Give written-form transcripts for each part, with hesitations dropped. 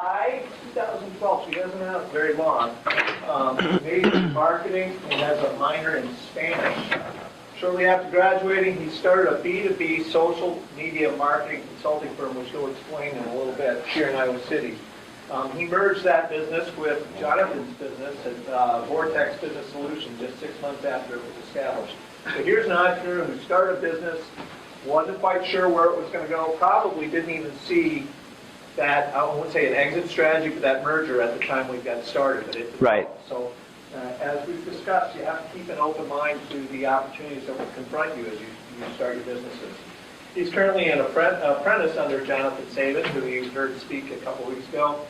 July 2012, so he hasn't been out very long. Major in marketing and has a minor in Spanish. Shortly after graduating, he started a B2B social media marketing consulting firm, which he'll explain in a little bit, here in Iowa City. He merged that business with Jonathan's business at Vortex Business Solutions just 6 months after it was established. So here's an entrepreneur who started a business, wasn't quite sure where it was going to go, probably didn't even see that, I won't say an exit strategy, but that merger at the time we got started. But it Right. So as we've discussed, you have to keep an open mind to the opportunities that will confront you as you start your businesses. He's currently an apprentice under Jonathan Saban, who you heard speak a couple weeks ago,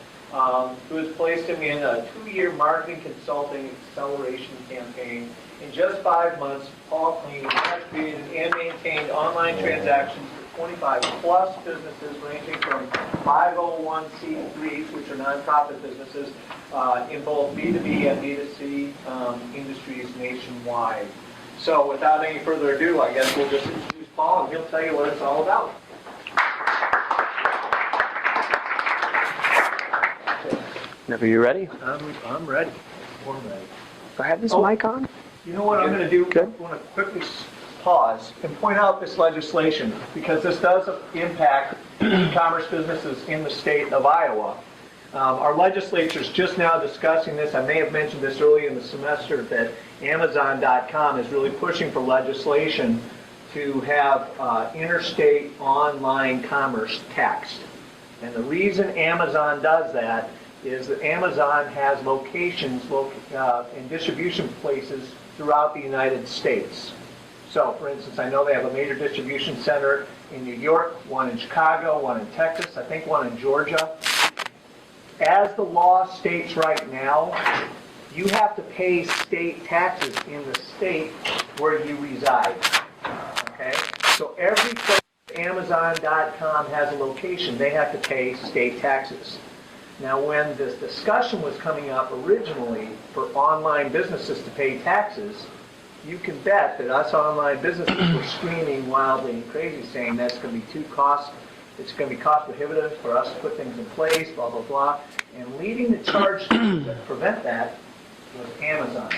who has placed him in a 2-year marketing consulting acceleration campaign. In just 5 months, Paul Kleen has created and maintained online transactions for 25 plus businesses ranging from 501c3s, which are nonprofit businesses, in both B2B and B2C industries nationwide. So without any further ado, I guess we'll just introduce Paul and he'll tell you what it's all about. Whenever you're ready. I'm ready. I'm ready. Do I have this mic on? You know what I'm going to do? Good. I want to quickly pause and point out this legislation because this does impact e-commerce businesses in the state of Iowa. Our legislature is just now discussing this. I may have mentioned this early in the semester that Amazon.com is really pushing for legislation to have interstate online commerce taxed. And the reason Amazon does that is that Amazon has locations and distribution places throughout the United States. So, for instance, I know they have a major distribution center in New York, one in Chicago, one in Texas, I think one in Georgia. As the law states right now, you have to pay state taxes in the state where you reside. Okay? So every place Amazon.com has a location, they have to pay state taxes. Now, when this discussion was coming up originally for online businesses to pay taxes, you can bet that us online businesses were screaming wildly and crazy, saying that's going to be it's going to be cost prohibitive for us to put things in place, blah, blah, blah. And leading the charge to prevent that was Amazon.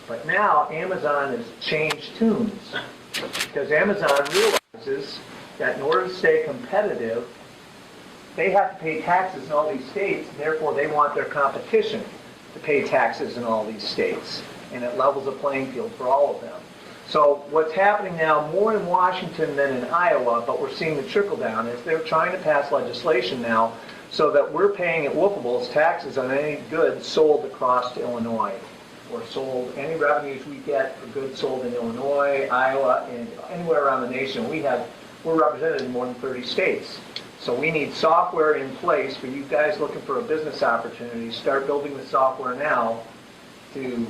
But now Amazon has changed tunes because Amazon realizes that in order to stay competitive, they have to pay taxes in all these states, and therefore they want their competition to pay taxes in all these states. And it levels the playing field for all of them. So what's happening now more in Washington than in Iowa, but we're seeing the trickle down, is they're trying to pass legislation now so that we're paying at Whoopables taxes on any goods sold across Illinois, or sold, any revenues we get for goods sold in Illinois, Iowa, and anywhere around the nation. We're represented in more than 30 states. So we need software in place for you guys looking for a business opportunity. Start building the software now to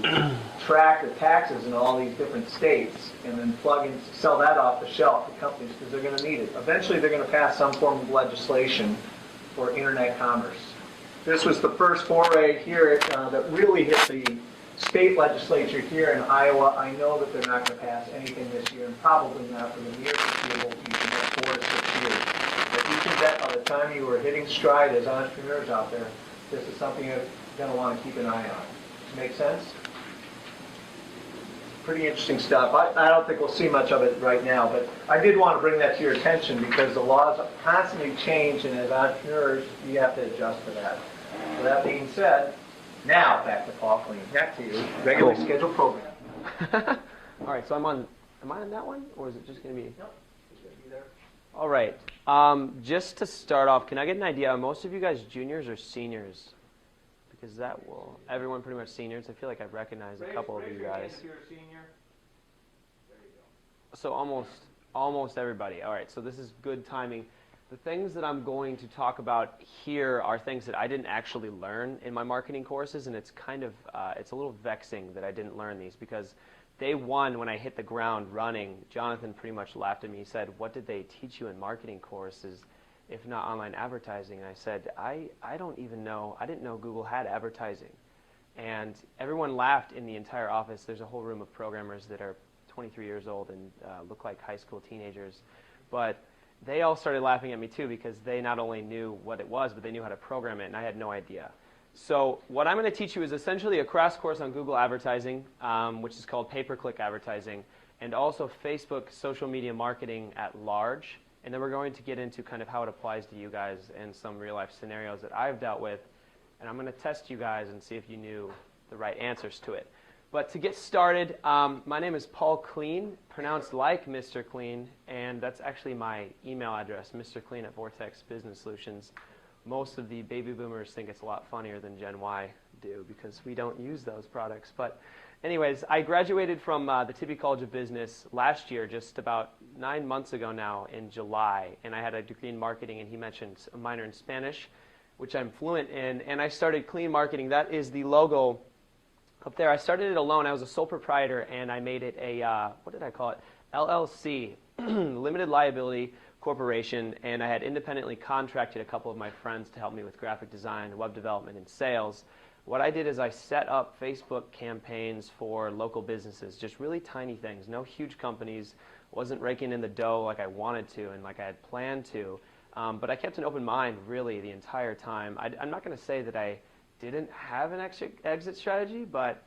track the taxes in all these different states and then plug and sell that off the shelf to companies because they're going to need it. Eventually they're going to pass some form of legislation for internet commerce. This was the first foray here that really hit the state legislature here in Iowa. I know that they're not going to pass anything this year and probably not for the near foreseeable future, next 4 to 6 years. But you can bet by the time you are hitting stride as entrepreneurs out there, this is something you're going to want to keep an eye on. Make sense? Pretty interesting stuff. I don't think we'll see much of it right now, but I did want to bring that to your attention because the laws constantly change, and as entrepreneurs, you have to adjust to that. So that being said, now back to Paul Kleen. Back to you. Regularly scheduled program. All right, so am I on that one, or is it just going to be? Nope. It's going to be there. All right. Just to start off, can I get an idea? Are most of you guys juniors or seniors? Because everyone pretty much seniors. I feel like I've recognized a couple of you guys. If you're a senior. There you go. So almost everybody. All right, so this is good timing. The things that I'm going to talk about here are things that I didn't actually learn in my marketing courses, and it's kind of, it's a little vexing that I didn't learn these because day one when I hit the ground running, Jonathan pretty much laughed at me. He said, "What did they teach you in marketing courses if not online advertising?" And I said, I don't even know. I didn't know Google had advertising. And everyone laughed in the entire office. There's a whole room of programmers that are 23 years old and look like high school teenagers. But they all started laughing at me too because they not only knew what it was, but they knew how to program it, and I had no idea. So what I'm going to teach you is essentially a crash course on Google advertising, which is called pay-per-click advertising, and also Facebook social media marketing at large. And then we're going to get into kind of how it applies to you guys and some real-life scenarios that I've dealt with. And I'm going to test you guys and see if you knew the right answers to it. But to get started, my name is Paul Clean, pronounced like Mr. Clean, and that's actually my email address, mrclean@Vortex Business Solutions. Most of the baby boomers think it's a lot funnier than Gen Y do because we don't use those products. But anyways, I graduated from the Tibby College of Business last year, just about 9 months ago now in July, and I had a degree in marketing, and he mentioned a minor in Spanish, which I'm fluent in, and I started Clean Marketing. That is the logo up there. I started it alone. I was a sole proprietor, and I made it a, what did I call it? LLC, Limited Liability Corporation, and I had independently contracted a couple of my friends to help me with graphic design, web development, and sales. What I did is I set up Facebook campaigns for local businesses, just really tiny things, no huge companies, wasn't raking in the dough like I wanted to and like I had planned to, but I kept an open mind really the entire time. I'm not going to say that I didn't have an exit strategy, but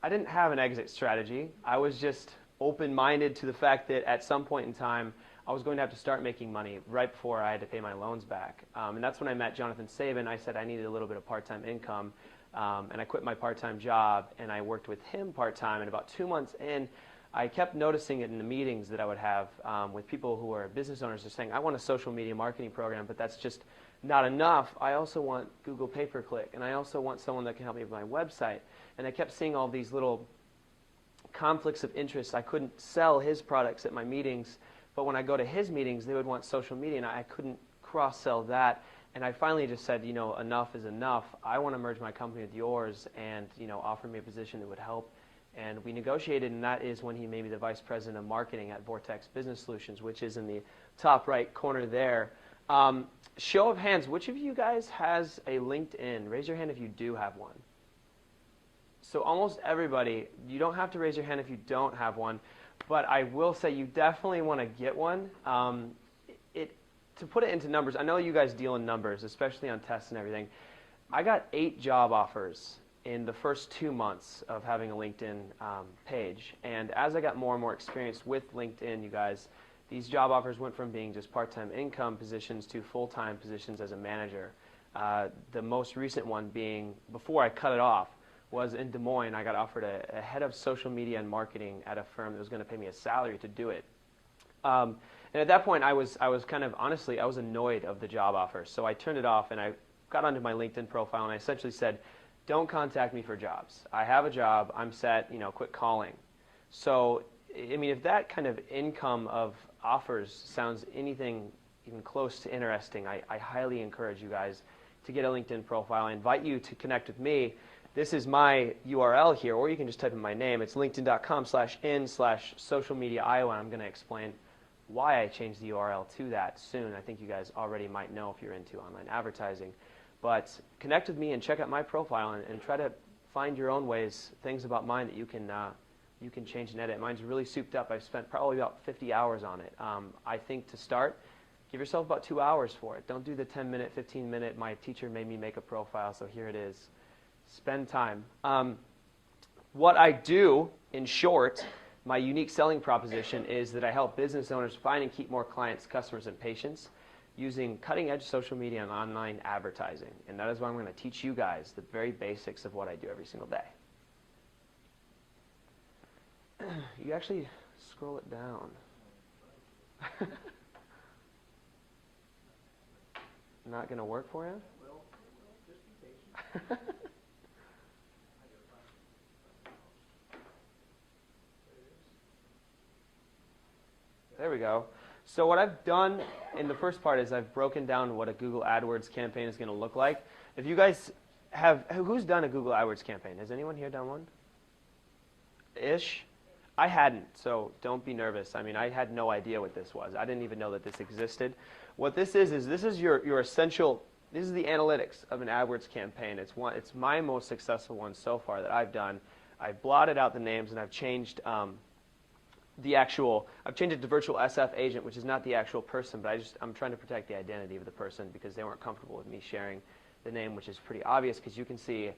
I didn't have an exit strategy. I was just open-minded to the fact that at some point in time I was going to have to start making money right before I had to pay my loans back. And that's when I met Jonathan Sabin. I said I needed a little bit of part-time income, and I quit my part-time job and I worked with him part-time. And about 2 months in, I kept noticing it in the meetings that I would have with people who are business owners. They're saying, I want a social media marketing program, but that's just not enough. I also want Google pay-per-click, and I also want someone that can help me with my website. And I kept seeing all these little conflicts of interest. I couldn't sell his products at my meetings, but when I go to his meetings, they would want social media, and I couldn't cross-sell that. And I finally just said, you know, enough is enough. I want to merge my company with yours and, you know, offer me a position that would help. And we negotiated, and that is when he made me the vice president of marketing at Vortex Business Solutions, which is in the top right corner there. Show of hands, which of you guys has a LinkedIn? Raise your hand if you do have one. So almost everybody. You don't have to raise your hand if you don't have one, but I will say you definitely want to get one. To put it into numbers, I know you guys deal in numbers, especially on tests and everything. I got 8 job offers in the first 2 months of having a LinkedIn page. And as I got more and more experience with LinkedIn, you guys, these job offers went from being just part-time income positions to full-time positions as a manager. The most recent one being, before I cut it off, was in Des Moines. I got offered a head of social media and marketing at a firm that was going to pay me a salary to do it. And at that point, I was kind of, honestly, I was annoyed of the job offer. So I turned it off, and I got onto my LinkedIn profile, and I essentially said, don't contact me for jobs. I have a job. I'm set. You know, quit calling. So, I mean, if that kind of income of offers sounds anything even close to interesting, I highly encourage you guys to get a LinkedIn profile. I invite you to connect with me. This is my URL here, or you can just type in my name. It's linkedin.com/in/socialmediaiowa. I'm going to explain why I changed the URL to that soon. I think you guys already might know if you're into online advertising. But connect with me and check out my profile and try to find your own ways, things about mine that you can change and edit. Mine's really souped up. I've spent probably about 50 hours on it. I think to start, give yourself about 2 hours for it. Don't do the 10-minute, 15-minute, my teacher made me make a profile, so here it is. Spend time. What I do, in short, my unique selling proposition is that I help business owners find and keep more clients, customers, and patients using cutting-edge social media and online advertising. And that is why I'm going to teach you guys the very basics of what I do every single day. You actually scroll it down. Not going to work for you? Well, just be patient. There we go. So what I've done in the first part is I've broken down what a Google AdWords campaign is going to look like. If you guys have, who's done a Google AdWords campaign? Has anyone here done one? Ish? I hadn't, so don't be nervous. I mean, I had no idea what this was. I didn't even know that this existed. What this is this is your essential, this is the analytics of an AdWords campaign. It's my most successful one so far that I've done. I've blotted out the names and I've changed the actual, I've changed it to virtual SF agent, which is not the actual person, but I'm trying to protect the identity of the person because they weren't comfortable with me sharing the name, which is pretty obvious because you can see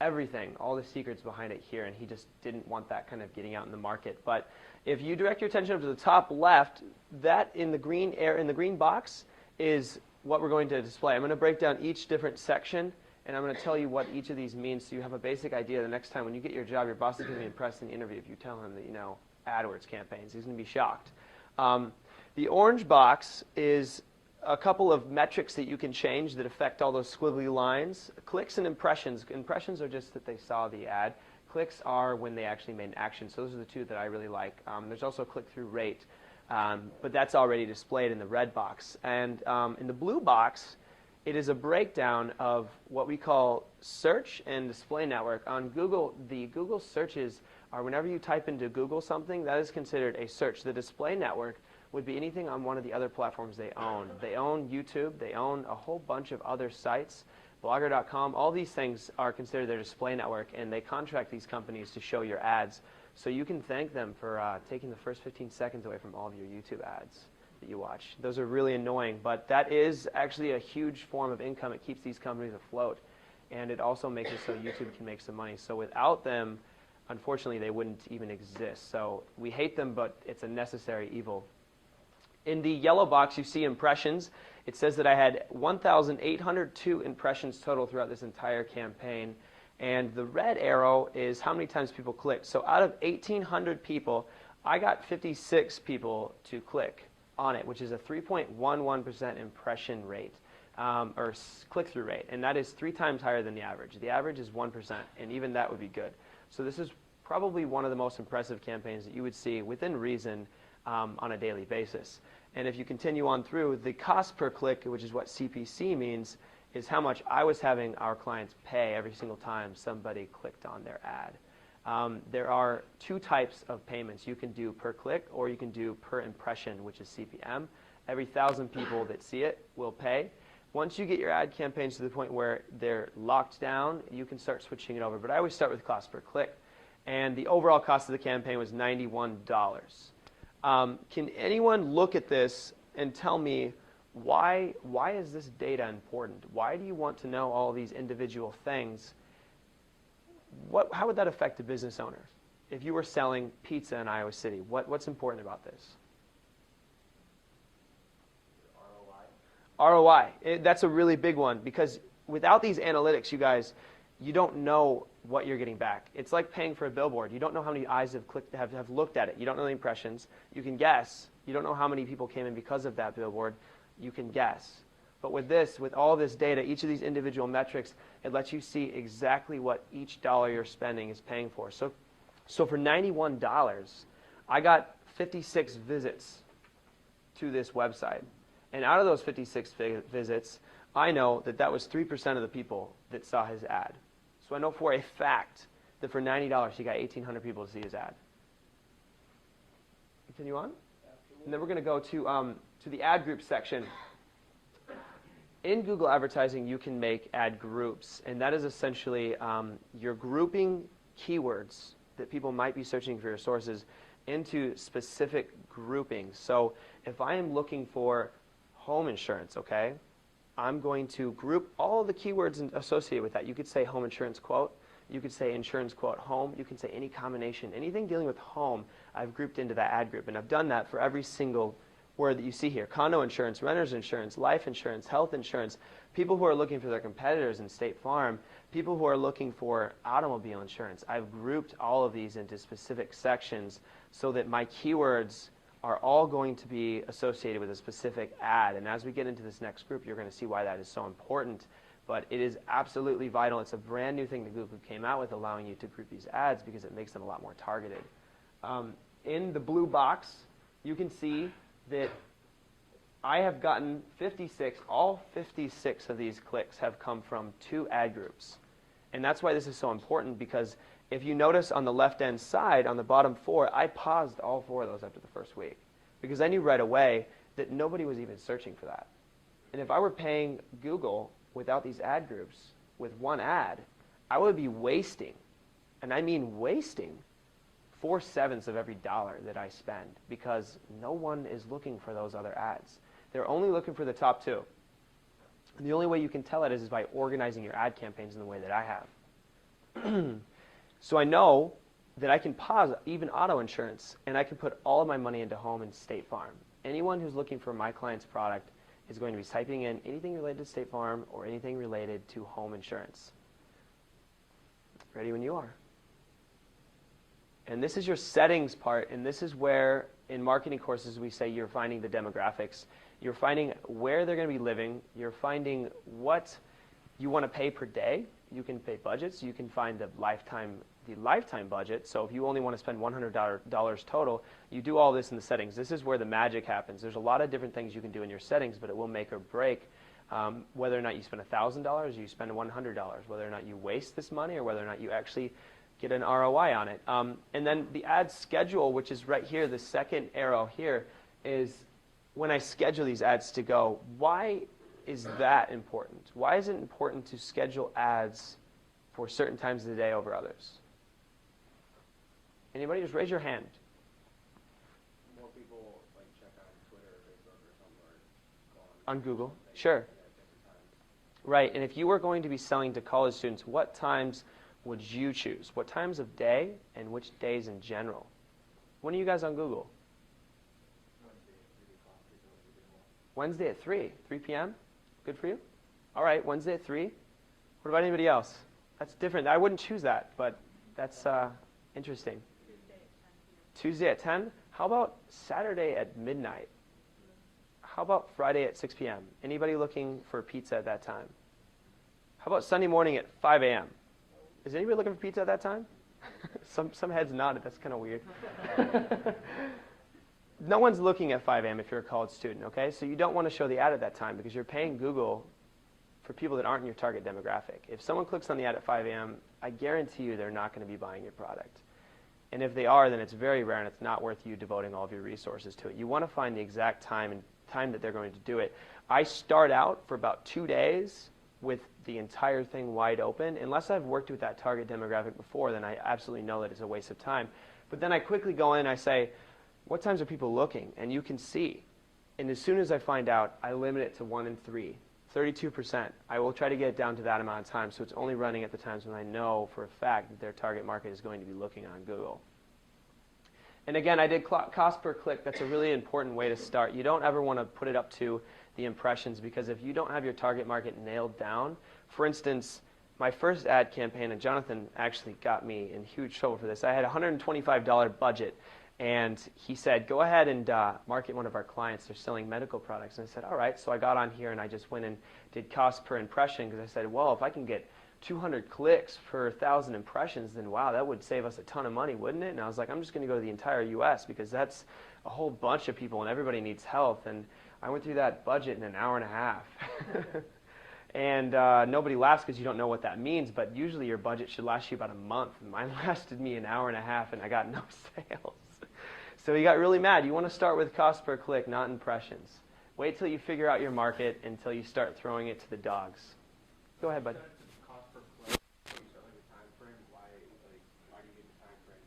everything, all the secrets behind it here, and he just didn't want that kind of getting out in the market. But if you direct your attention up to the top left, that in the green box is what we're going to display. I'm going to break down each different section, and I'm going to tell you what each of these means so you have a basic idea the next time when you get your job, your boss is going to be impressed in the interview if you tell him that you know AdWords campaigns. He's going to be shocked. The orange box is a couple of metrics that you can change that affect all those squiggly lines. Clicks and impressions. Impressions are just that they saw the ad. Clicks are when they actually made an action. So those are the two that I really like. There's also a click-through rate, but that's already displayed in the red box. And in the blue box, it is a breakdown of what we call search and display network. On Google, the Google searches are whenever you type into Google something, that is considered a search. The display network would be anything on one of the other platforms they own. They own YouTube. They own a whole bunch of other sites. Blogger.com, all these things are considered their display network, and they contract these companies to show your ads. So you can thank them for taking the first 15 seconds away from all of your YouTube ads that you watch. Those are really annoying, but that is actually a huge form of income. It keeps these companies afloat, and it also makes it so YouTube can make some money. So without them, unfortunately, they wouldn't even exist. So we hate them, but it's a necessary evil. In the yellow box, you see impressions. It says that I had 1,802 impressions total throughout this entire campaign. And the red arrow is how many times people clicked. So out of 1,800 people, I got 56 people to click on it, which is a 3.11% impression rate, or click-through rate. And that is 3 times higher than the average. The average is 1%, and even that would be good. So this is probably one of the most impressive campaigns that you would see within reason on a daily basis. And if you continue on through, the cost per click, which is what CPC means, is how much I was having our clients pay every single time somebody clicked on their ad. There are 2 types of payments. You can do per click or you can do per impression, which is CPM. Every 1,000 people that see it will pay. Once you get your ad campaigns to the point where they're locked down, you can start switching it over. But I always start with cost per click. And the overall cost of the campaign was $91. Can anyone look at this and tell me why is this data important? Why do you want to know all these individual things? How would that affect a business owner? If you were selling pizza in Iowa City, what's important about this? ROI. That's a really big one because without these analytics, you guys, you don't know what you're getting back. It's like paying for a billboard. You don't know how many eyes have looked at it. You don't know the impressions. You can guess. You don't know how many people came in because of that billboard. You can guess. But with this, with all this data, each of these individual metrics, it lets you see exactly what each dollar you're spending is paying for. So for $91, I got 56 visits to this website. And out of those 56 visits, I know that that was 3% of the people that saw his ad. So I know for a fact that for $90, he got 1,800 people to see his ad. Continue on? Absolutely. And then we're going to go to the ad group section. In Google advertising, you can make ad groups, and that is essentially you're grouping keywords that people might be searching for your sources into specific groupings. So if I am looking for home insurance, okay, I'm going to group all the keywords associated with that. You could say home insurance quote. You could say insurance quote home. You can say any combination. Anything dealing with home, I've grouped into that ad group. And I've done that for every single word that you see here. Condo insurance, renter's insurance, life insurance, health insurance, people who are looking for their competitors in State Farm, people who are looking for automobile insurance. I've grouped all of these into specific sections so that my keywords are all going to be associated with a specific ad. And as we get into this next group, you're going to see why that is so important. But it is absolutely vital. It's a brand new thing that Google came out with, allowing you to group these ads because it makes them a lot more targeted. In the blue box, you can see that I have gotten 56, all 56 of these clicks have come from 2 ad groups. And that's why this is so important, because if you notice on the left-hand side, on the bottom 4, I paused all 4 of those after the first week, because I knew right away that nobody was even searching for that. And if I were paying Google without these ad groups, with one ad, I would be wasting, and I mean wasting, 4/7 of every dollar that I spend because no one is looking for those other ads. They're only looking for the top two. And the only way you can tell it is by organizing your ad campaigns in the way that I have. So I know that I can pause even auto insurance, and I can put all of my money into home and State Farm. Anyone who's looking for my client's product is going to be typing in anything related to State Farm or anything related to home insurance. Ready when you are. And this is your settings part, and this is where in marketing courses we say you're finding the demographics. You're finding where they're going to be living. You're finding what you want to pay per day. You can pay budgets. You can find the lifetime budget. So if you only want to spend $100 total, you do all this in the settings. This is where the magic happens. There's a lot of different things you can do in your settings, but it will make or break whether or not you spend $1,000 or you spend $100, whether or not you waste this money or whether or not you actually get an ROI on it. And then the ad schedule, which is right here, the second arrow here, is when I schedule these ads to go, why is that important? Why is it important to schedule ads for certain times of the day over others? Anybody? Just raise your hand. More people like check on Twitter or Facebook or somewhere. Go On Google? Sure. at different times. Right, and if you were going to be selling to college students, what times would you choose? What times of day and which days in general? When are you guys on Google? Wednesday at 3 p.m.? Good for you? All right, Wednesday at 3. What about anybody else? That's different. I wouldn't choose that, but that's interesting. Tuesday at 10? How about Saturday at midnight? How about Friday at 6 p.m.? Anybody looking for pizza at that time? How about Sunday morning at 5 a.m.? Is anybody looking for pizza at that time? Some heads nodded. That's kind of weird. No one's looking at 5 a.m. if you're a college student, okay? So you don't want to show the ad at that time because you're paying Google for people that aren't in your target demographic. If someone clicks on the ad at 5 a.m., I guarantee you they're not going to be buying your product. And if they are, then it's very rare and it's not worth you devoting all of your resources to it. You want to find the exact time that they're going to do it. I start out for about 2 days with the entire thing wide open. Unless I've worked with that target demographic before, then I absolutely know that it's a waste of time. But then I quickly go in and I say, what times are people looking? And you can see. And as soon as I find out, I limit it to 1 in 3, 32%. I will try to get it down to that amount of time so it's only running at the times when I know for a fact that their target market is going to be looking on Google. And again, I did cost per click. That's a really important way to start. You don't ever want to put it up to the impressions because if you don't have your target market nailed down, for instance, my first ad campaign, and Jonathan actually got me in huge trouble for this. I had a $125 budget. And he said, go ahead and market one of our clients. They're selling medical products. And I said, all right. So I got on here and I just went and did cost per impression because I said, well, if I can get 200 clicks per 1,000 impressions, then wow, that would save us a ton of money, wouldn't it? And I was like, I'm just going to go to the entire U.S. because that's a whole bunch of people and everybody needs health. And I went through that budget in an hour and a half. And nobody laughs because you don't know what that means, but usually your budget should last you about a month. And mine lasted me an hour and a half and I got no sales. So he got really mad. You want to start with cost per click, not impressions. Wait till you figure out your market until you start throwing it to the dogs. Go ahead, bud. Cost per click. You start like a time frame. Why do you need a time frame?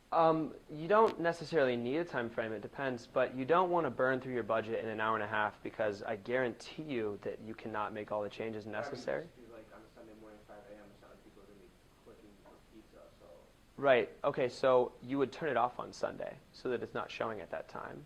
Because You don't necessarily need a time frame. It depends, but you don't want to burn through your budget in an hour and a half because I guarantee you that you cannot make all the changes necessary. like on a Sunday morning, 5 a.m., it's not like people are going to be clicking for pizza. So Right. Okay, so you would turn it off on Sunday so that it's not showing at that time,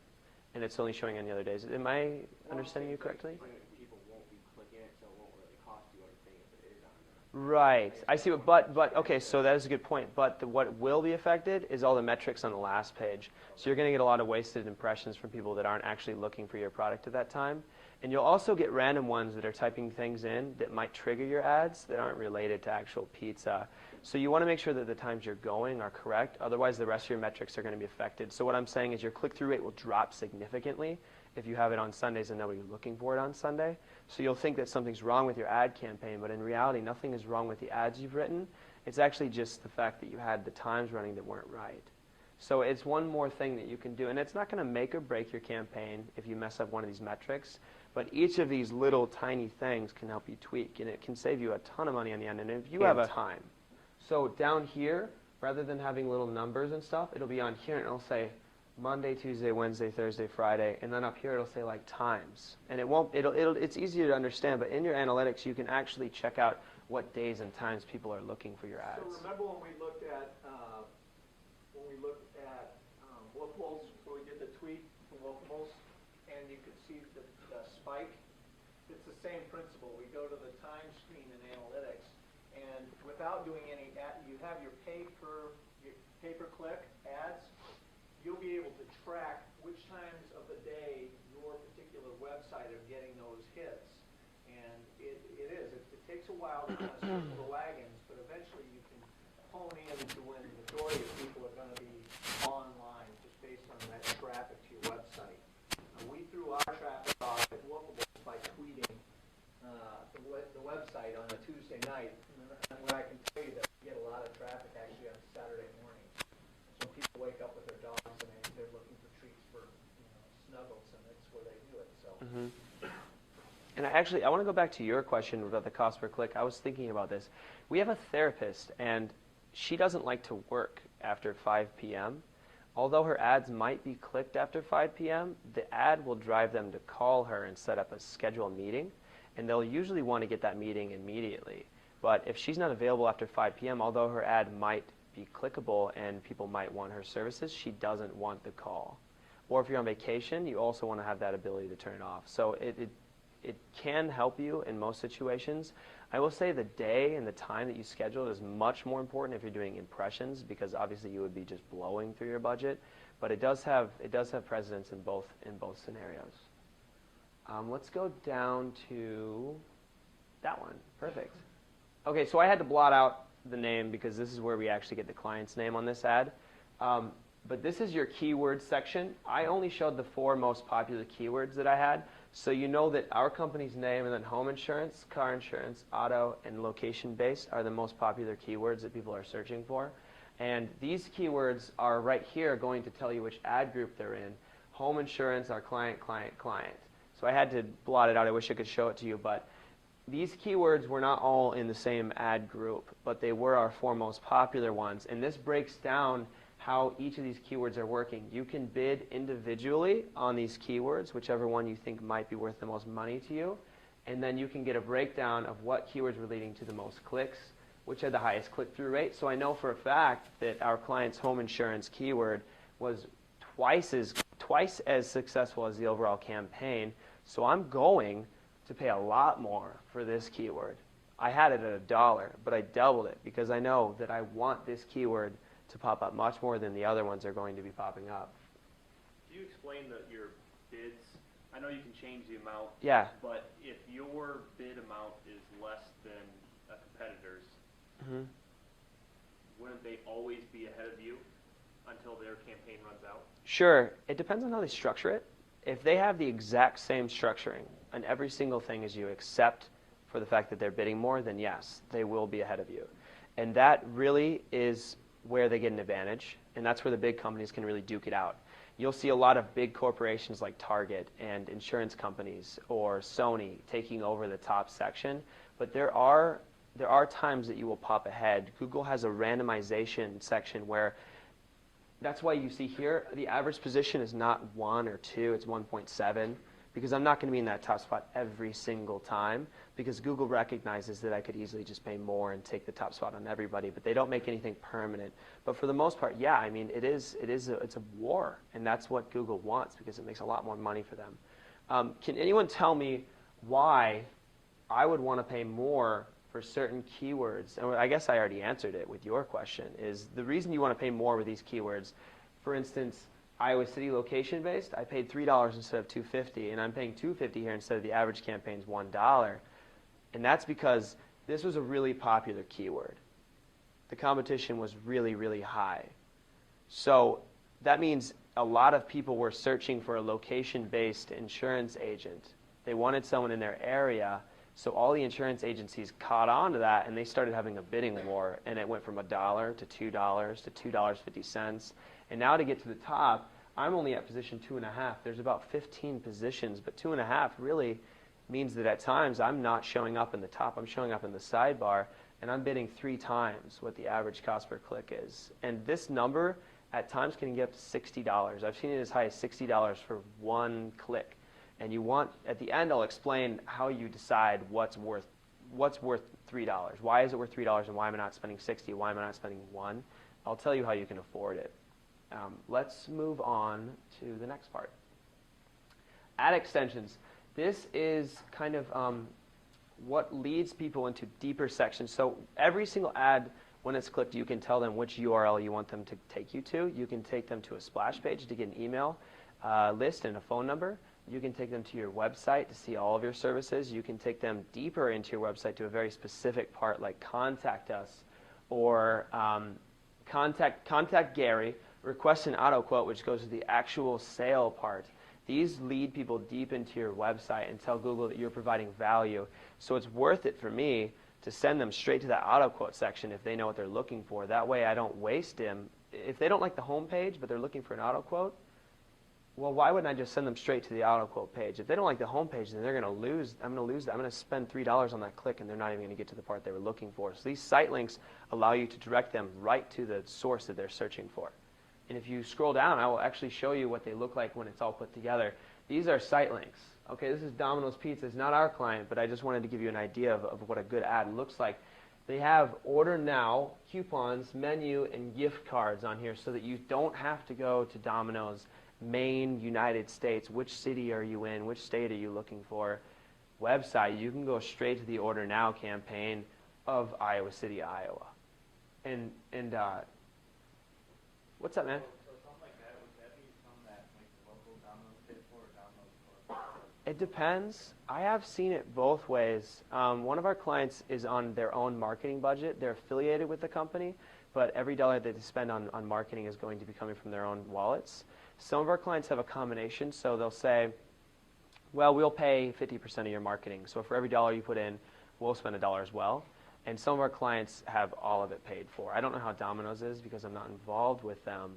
and it's only showing on the other days. Am I understanding you correctly? people won't be clicking it, so it won't really cost you anything if it is on there. Right. I see. But okay, so that is a good point. But what will be affected is all the metrics on the last page. So you're going to get a lot of wasted impressions from people that aren't actually looking for your product at that time. And you'll also get random ones that are typing things in that might trigger your ads that aren't related to actual pizza. So you want to make sure that the times you're going are correct. Otherwise, the rest of your metrics are going to be affected. So what I'm saying is your click-through rate will drop significantly if you have it on Sundays and nobody's looking for it on Sunday. So you'll think that something's wrong with your ad campaign, but in reality, nothing is wrong with the ads you've written. It's actually just the fact that you had the times running that weren't right. So it's one more thing that you can do. And it's not going to make or break your campaign if you mess up one of these metrics. But each of these little tiny things can help you tweak, and it can save you a ton of money on the end. And if you have a time. So down here, rather than having little numbers and stuff, it'll be on here and it'll say Monday, Tuesday, Wednesday, Thursday, Friday, and then up here it'll say like times. And it's easier to understand, but in your analytics you can actually check out what days and times people are looking for your ads. So remember when we looked at Wolfmos, so we did the tweet from Wolfmos, and you could see the spike? It's the same principle. We go to the time screen in analytics, and without doing any ad, you have your pay-per-click ads. You'll be able to track which times of the day your particular website are getting those hits. And it takes a while to kind of circle the wagons, but eventually you can hone in to when the majority of people are going to be online just based on that traffic to your website. We threw our traffic off at Wolfable by tweeting the website on a Tuesday night. And what I can tell you that we get a lot of traffic actually on Saturday morning. So people wake up with their dogs and they're looking for treats for snuggles, and that's where they do it. So. Mm-hmm. And I want to go back to your question about the cost per click. I was thinking about this. We have a therapist, and she doesn't like to work after 5 p.m. Although her ads might be clicked after 5 p.m., the ad will drive them to call her and set up a scheduled meeting, and they'll usually want to get that meeting immediately. But if she's not available after 5 p.m., although her ad might be clickable and people might want her services, she doesn't want the call. Or if you're on vacation, you also want to have that ability to turn it off. So it can help you in most situations. I will say the day and the time that you schedule is much more important if you're doing impressions, because obviously you would be just blowing through your budget. But it does have precedence in both scenarios. Let's go down to that one. Perfect. Okay, so I had to blot out the name because this is where we actually get the client's name on this ad. But this is your keyword section. I only showed the 4 most popular keywords that I had. So you know that our company's name and then home insurance, car insurance, auto, and location-based are the most popular keywords that people are searching for. And these keywords are right here going to tell you which ad group they're in. Home insurance, our client, client, client. So I had to blot it out. I wish I could show it to you. But these keywords were not all in the same ad group, but they were our 4 most popular ones. And this breaks down how each of these keywords are working. You can bid individually on these keywords, whichever one you think might be worth the most money to you, and then you can get a breakdown of what keywords were leading to the most clicks, which had the highest click-through rate. So I know for a fact that our client's home insurance keyword was twice as successful as the overall campaign, so I'm going to pay a lot more for this keyword. I had it at $1, but I doubled it because I know that I want this keyword to pop up much more than the other ones are going to be popping up. Do you explain your bids? I know you can change the amount. Yeah. But if your bid amount is less than a competitor's, wouldn't they always be ahead of you until their campaign runs out? Sure. It depends on how they structure it. If they have the exact same structuring on every single thing as you, except for the fact that they're bidding more, then yes, they will be ahead of you. And that really is where they get an advantage, and that's where the big companies can really duke it out. You'll see a lot of big corporations like Target and insurance companies or Sony taking over the top section, but there are times that you will pop ahead. Google has a randomization section where that's why you see here the average position is not 1 or 2, it's 1.7, because I'm not going to be in that top spot every single time, because Google recognizes that I could easily just pay more and take the top spot on everybody, but they don't make anything permanent. But for the most part, yeah, I mean, it's a war, and that's what Google wants because it makes a lot more money for them. Can anyone tell me why I would want to pay more for certain keywords? And I guess I already answered it with your question, is the reason you want to pay more with these keywords. For instance, Iowa City location based, I paid $3 instead of $2.50, and I'm paying $2.50 here instead of the average campaign's $1. And that's because this was a really popular keyword. The competition was really, really high. So that means a lot of people were searching for a location-based insurance agent. They wanted someone in their area, so all the insurance agencies caught on to that, and they started having a bidding war, and it went from $1 to $2 to $2.50. And now to get to the top, I'm only at position 2.5. There's about 15 positions, but 2.5 really means that at times I'm not showing up in the top. I'm showing up in the sidebar. and I'm bidding 3 times what the average cost per click is. And this number at times can get up to $60. I've seen it as high as $60 for 1 click. And you want, at the end, I'll explain how you decide what's worth $3. Why is it worth $3, and why am I not spending 60? Why am I not spending 1? I'll tell you how you can afford it. Let's move on to the next part. Ad extensions. This is kind of what leads people into deeper sections. So every single ad, when it's clicked, you can tell them which URL you want them to take you to. You can take them to a splash page to get an email list and a phone number. You can take them to your website to see all of your services. You can take them deeper into your website to a very specific part like contact us, or contact Gary, request an auto quote, which goes to the actual sale part. These lead people deep into your website and tell Google that you're providing value. So it's worth it for me to send them straight to that auto quote section if they know what they're looking for. That way I don't waste them. If they don't like the home page but they're looking for an auto quote, well, why wouldn't I just send them straight to the auto quote page? If they don't like the home page, then they're going to lose. I'm going to lose that. I'm going to spend $3 on that click, and they're not even going to get to the part they were looking for. So these site links allow you to direct them right to the source that they're searching for. And if you scroll down, I will actually show you what they look like when it's all put together. These are site links. Okay, this is Domino's Pizza. It's not our client, but I just wanted to give you an idea of what a good ad looks like. They have order now, coupons, menu, and gift cards on here so that you don't have to go to Domino's, Maine, United States. Which city are you in? Which state are you looking for? Website, you can go straight to the order now campaign of Iowa City, Iowa. And what's up, man? So something like that, would that be something that like the local Domino's paid for, or Domino's for? It depends. I have seen it both ways. One of our clients is on their own marketing budget. They're affiliated with the company, but every dollar that they spend on marketing is going to be coming from their own wallets. Some of our clients have a combination, so they'll say, well, we'll pay 50% of your marketing. So for every dollar you put in, we'll spend $1 as well. And some of our clients have all of it paid for. I don't know how Domino's is because I'm not involved with them,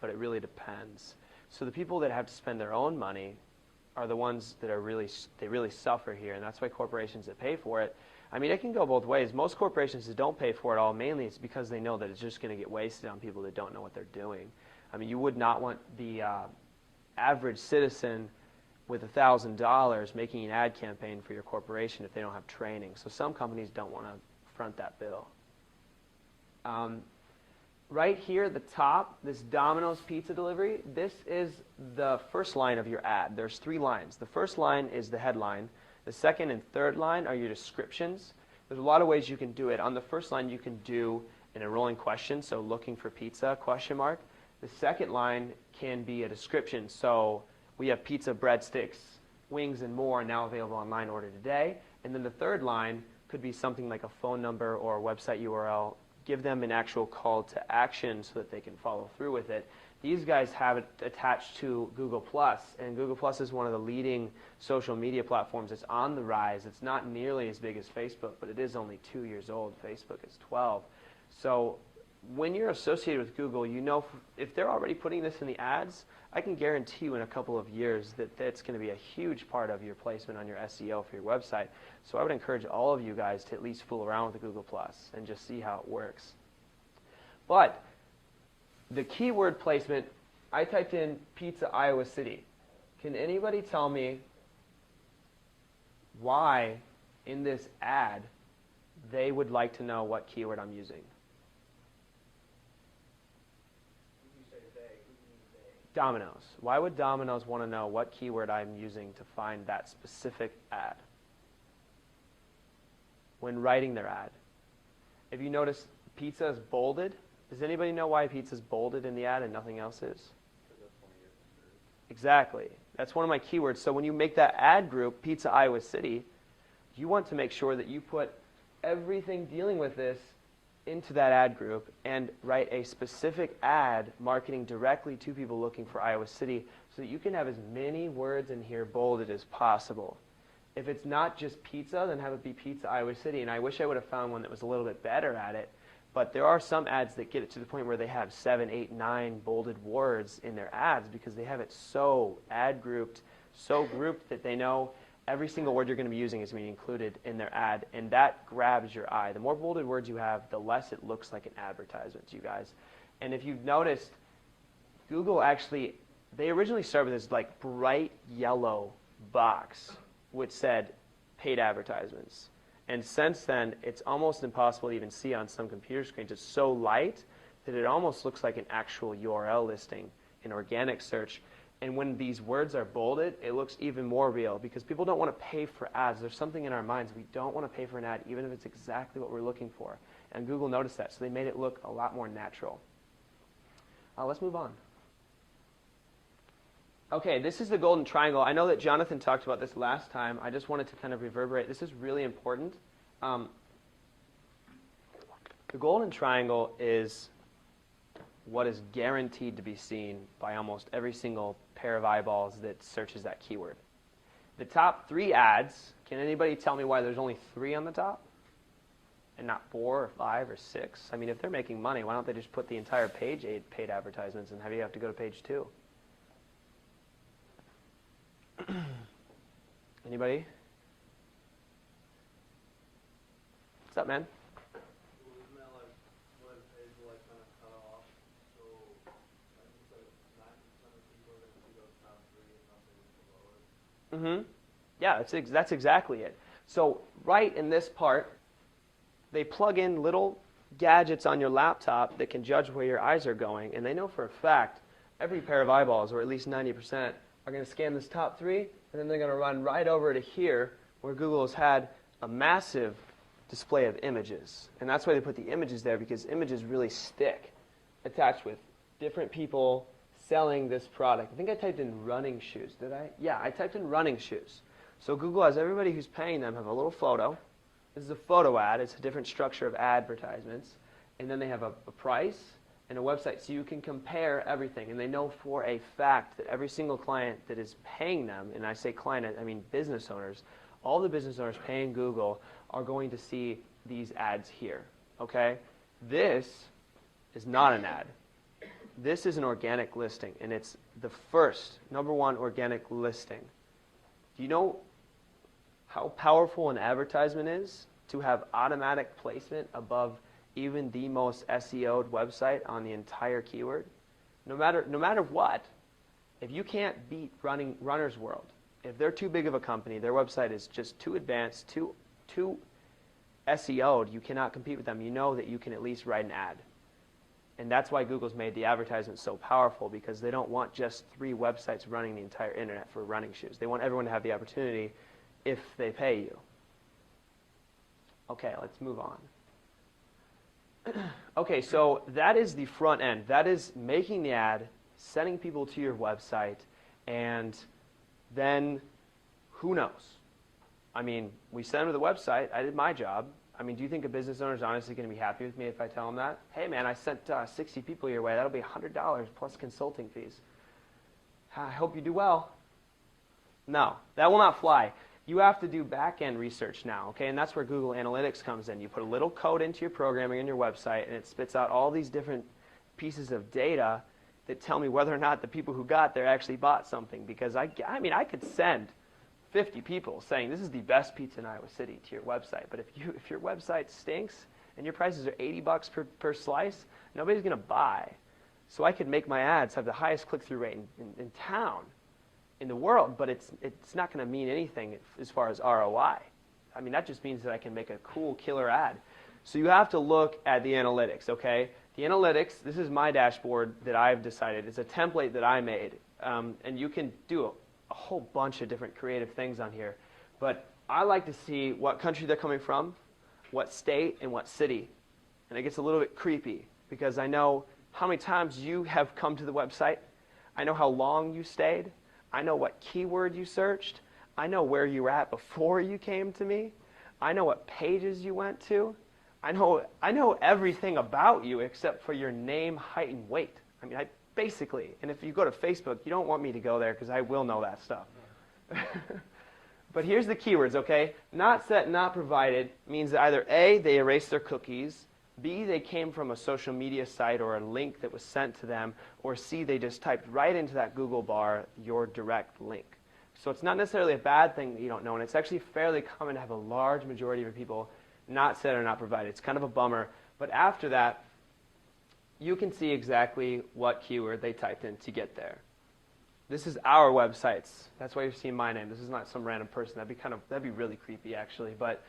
but it really depends. So the people that have to spend their own money are the ones that they really suffer here, and that's why corporations that pay for it, I mean, it can go both ways. Most corporations that don't pay for it all, mainly it's because they know that it's just going to get wasted on people that don't know what they're doing. I mean, you would not want the average citizen with $1,000 making an ad campaign for your corporation if they don't have training. So some companies don't want to front that bill. Right here at the top, this Domino's Pizza Delivery, this is the first line of your ad. There's 3 lines. The first line is the headline. The second and third line are your descriptions. There's a lot of ways you can do it. On the first line, you can do an enrolling question, so looking for pizza, question mark. The second line can be a description, so we have pizza, breadsticks, wings, and more now available online, order today. And then the third line could be something like a phone number or a website URL. Give them an actual call to action so that they can follow through with it. These guys have it attached to Google+, and Google+ is one of the leading social media platforms. It's on the rise. It's not nearly as big as Facebook, but it is only 2 years old. Facebook is 12. So when you're associated with Google, you know if they're already putting this in the ads, I can guarantee you in a couple of years that that's going to be a huge part of your placement on your SEO for your website. So I would encourage all of you guys to at least fool around with the Google+ and just see how it works. But the keyword placement, I typed in pizza Iowa City. Can anybody tell me why in this ad they would like to know what keyword I'm using? Domino's. Why would Domino's want to know what keyword I'm using to find that specific ad when writing their ad? If you notice, pizza is bolded. Does anybody know why pizza is bolded in the ad and nothing else is? Exactly. That's one of my keywords. So when you make that ad group, Pizza Iowa City, you want to make sure that you put everything dealing with this into that ad group and write a specific ad marketing directly to people looking for Iowa City so that you can have as many words in here bolded as possible. If it's not just pizza, then have it be Pizza Iowa City. And I wish I would have found one that was a little bit better at it. But there are some ads that get it to the point where they have 7, 8, 9 bolded words in their ads because they have it so ad grouped, so grouped that they know every single word you're going to be using is going to be included in their ad, and that grabs your eye. The more bolded words you have, the less it looks like an advertisement to you guys. And if you've noticed, Google actually, they originally started with this like bright yellow box which said paid advertisements. And since then, it's almost impossible to even see on some computer screens. It's so light that it almost looks like an actual URL listing in organic search. And when these words are bolded, it looks even more real because people don't want to pay for ads. There's something in our minds. We don't want to pay for an ad, even if it's exactly what we're looking for. And Google noticed that, so they made it look a lot more natural. Let's move on. Okay, this is the golden triangle. I know that Jonathan talked about this last time. I just wanted to kind of reverberate. This is really important. The golden triangle is what is guaranteed to be seen by almost every single pair of eyeballs that searches that keyword. The top 3 ads, can anybody tell me why there's only 3 on the top? And not 4 or 5 or 6? I mean, if they're making money, why don't they just put the entire page 8 paid advertisements and have to go to page 2? Anybody? What's up, man? Isn't that like when page will like kind of cut off? So like it's like 90% of people are going to see those top 3 and nothing below it. Yeah, that's exactly it. So right in this part, they plug in little gadgets on your laptop that can judge where your eyes are going, and they know for a fact every pair of eyeballs, or at least 90%, are going to scan this top 3, and then they're going to run right over to here where Google has had a massive display of images. And that's why they put the images there, because images really stick, attached with different people selling this product. I think I typed in running shoes, did I? Yeah, I typed in running shoes. So Google has everybody who's paying them have a little photo. This is a photo ad. It's a different structure of advertisements. And then they have a price and a website, so you can compare everything. And they know for a fact that every single client that is paying them, and I say client, I mean business owners, all the business owners paying Google are going to see these ads here, okay? This is not an ad. This is an organic listing, and it's the first, #1 organic listing. Do you know how powerful an advertisement is to have automatic placement above even the most SEO'd website on the entire keyword? No matter what, if you can't beat Runner's World, if they're too big of a company, their website is just too advanced, too SEO'd, you cannot compete with them. You know that you can at least write an ad. And that's why Google's made the advertisement so powerful, because they don't want just 3 websites running the entire internet for running shoes. They want everyone to have the opportunity if they pay you. Okay, let's move on. Okay, so that is the front end. That is making the ad, sending people to your website, and then who knows? I mean, we sent them to the website. I did my job. I mean, do you think a business owner is honestly going to be happy with me if I tell them that? Hey, man, I sent 60 people your way. That'll be $100 plus consulting fees. I hope you do well. No, that will not fly. You have to do back-end research now, okay? And that's where Google Analytics comes in. You put a little code into your programming in your website, and it spits out all these different pieces of data that tell me whether or not the people who got there actually bought something. Because I mean, I could send 50 people saying this is the best pizza in Iowa City to your website, but if your website stinks and your prices are $80 per slice, nobody's going to buy. So I could make my ads have the highest click-through rate in town, in the world, but it's not going to mean anything as far as ROI. I mean, that just means that I can make a cool killer ad. So you have to look at the analytics, okay? The analytics, this is my dashboard that I've decided. It's a template that I made, and you can do a whole bunch of different creative things on here. But I like to see what country they're coming from, what state, and what city. And it gets a little bit creepy because I know how many times you have come to the website. I know how long you stayed. I know what keyword you searched. I know where you were at before you came to me. I know what pages you went to. I know everything about you except for your name, height, and weight. I mean, basically, and if you go to Facebook, you don't want me to go there because I will know that stuff. But here's the keywords, okay? Not set, not provided means that either A, they erased their cookies, B, they came from a social media site or a link that was sent to them, or C, they just typed right into that Google bar your direct link. So it's not necessarily a bad thing that you don't know, and it's actually fairly common to have a large majority of your people not said or not provided. It's kind of a bummer, but after that, you can see exactly what keyword they typed in to get there. This is our websites. That's why you're seeing my name. This is not some random person. That'd be really creepy actually, but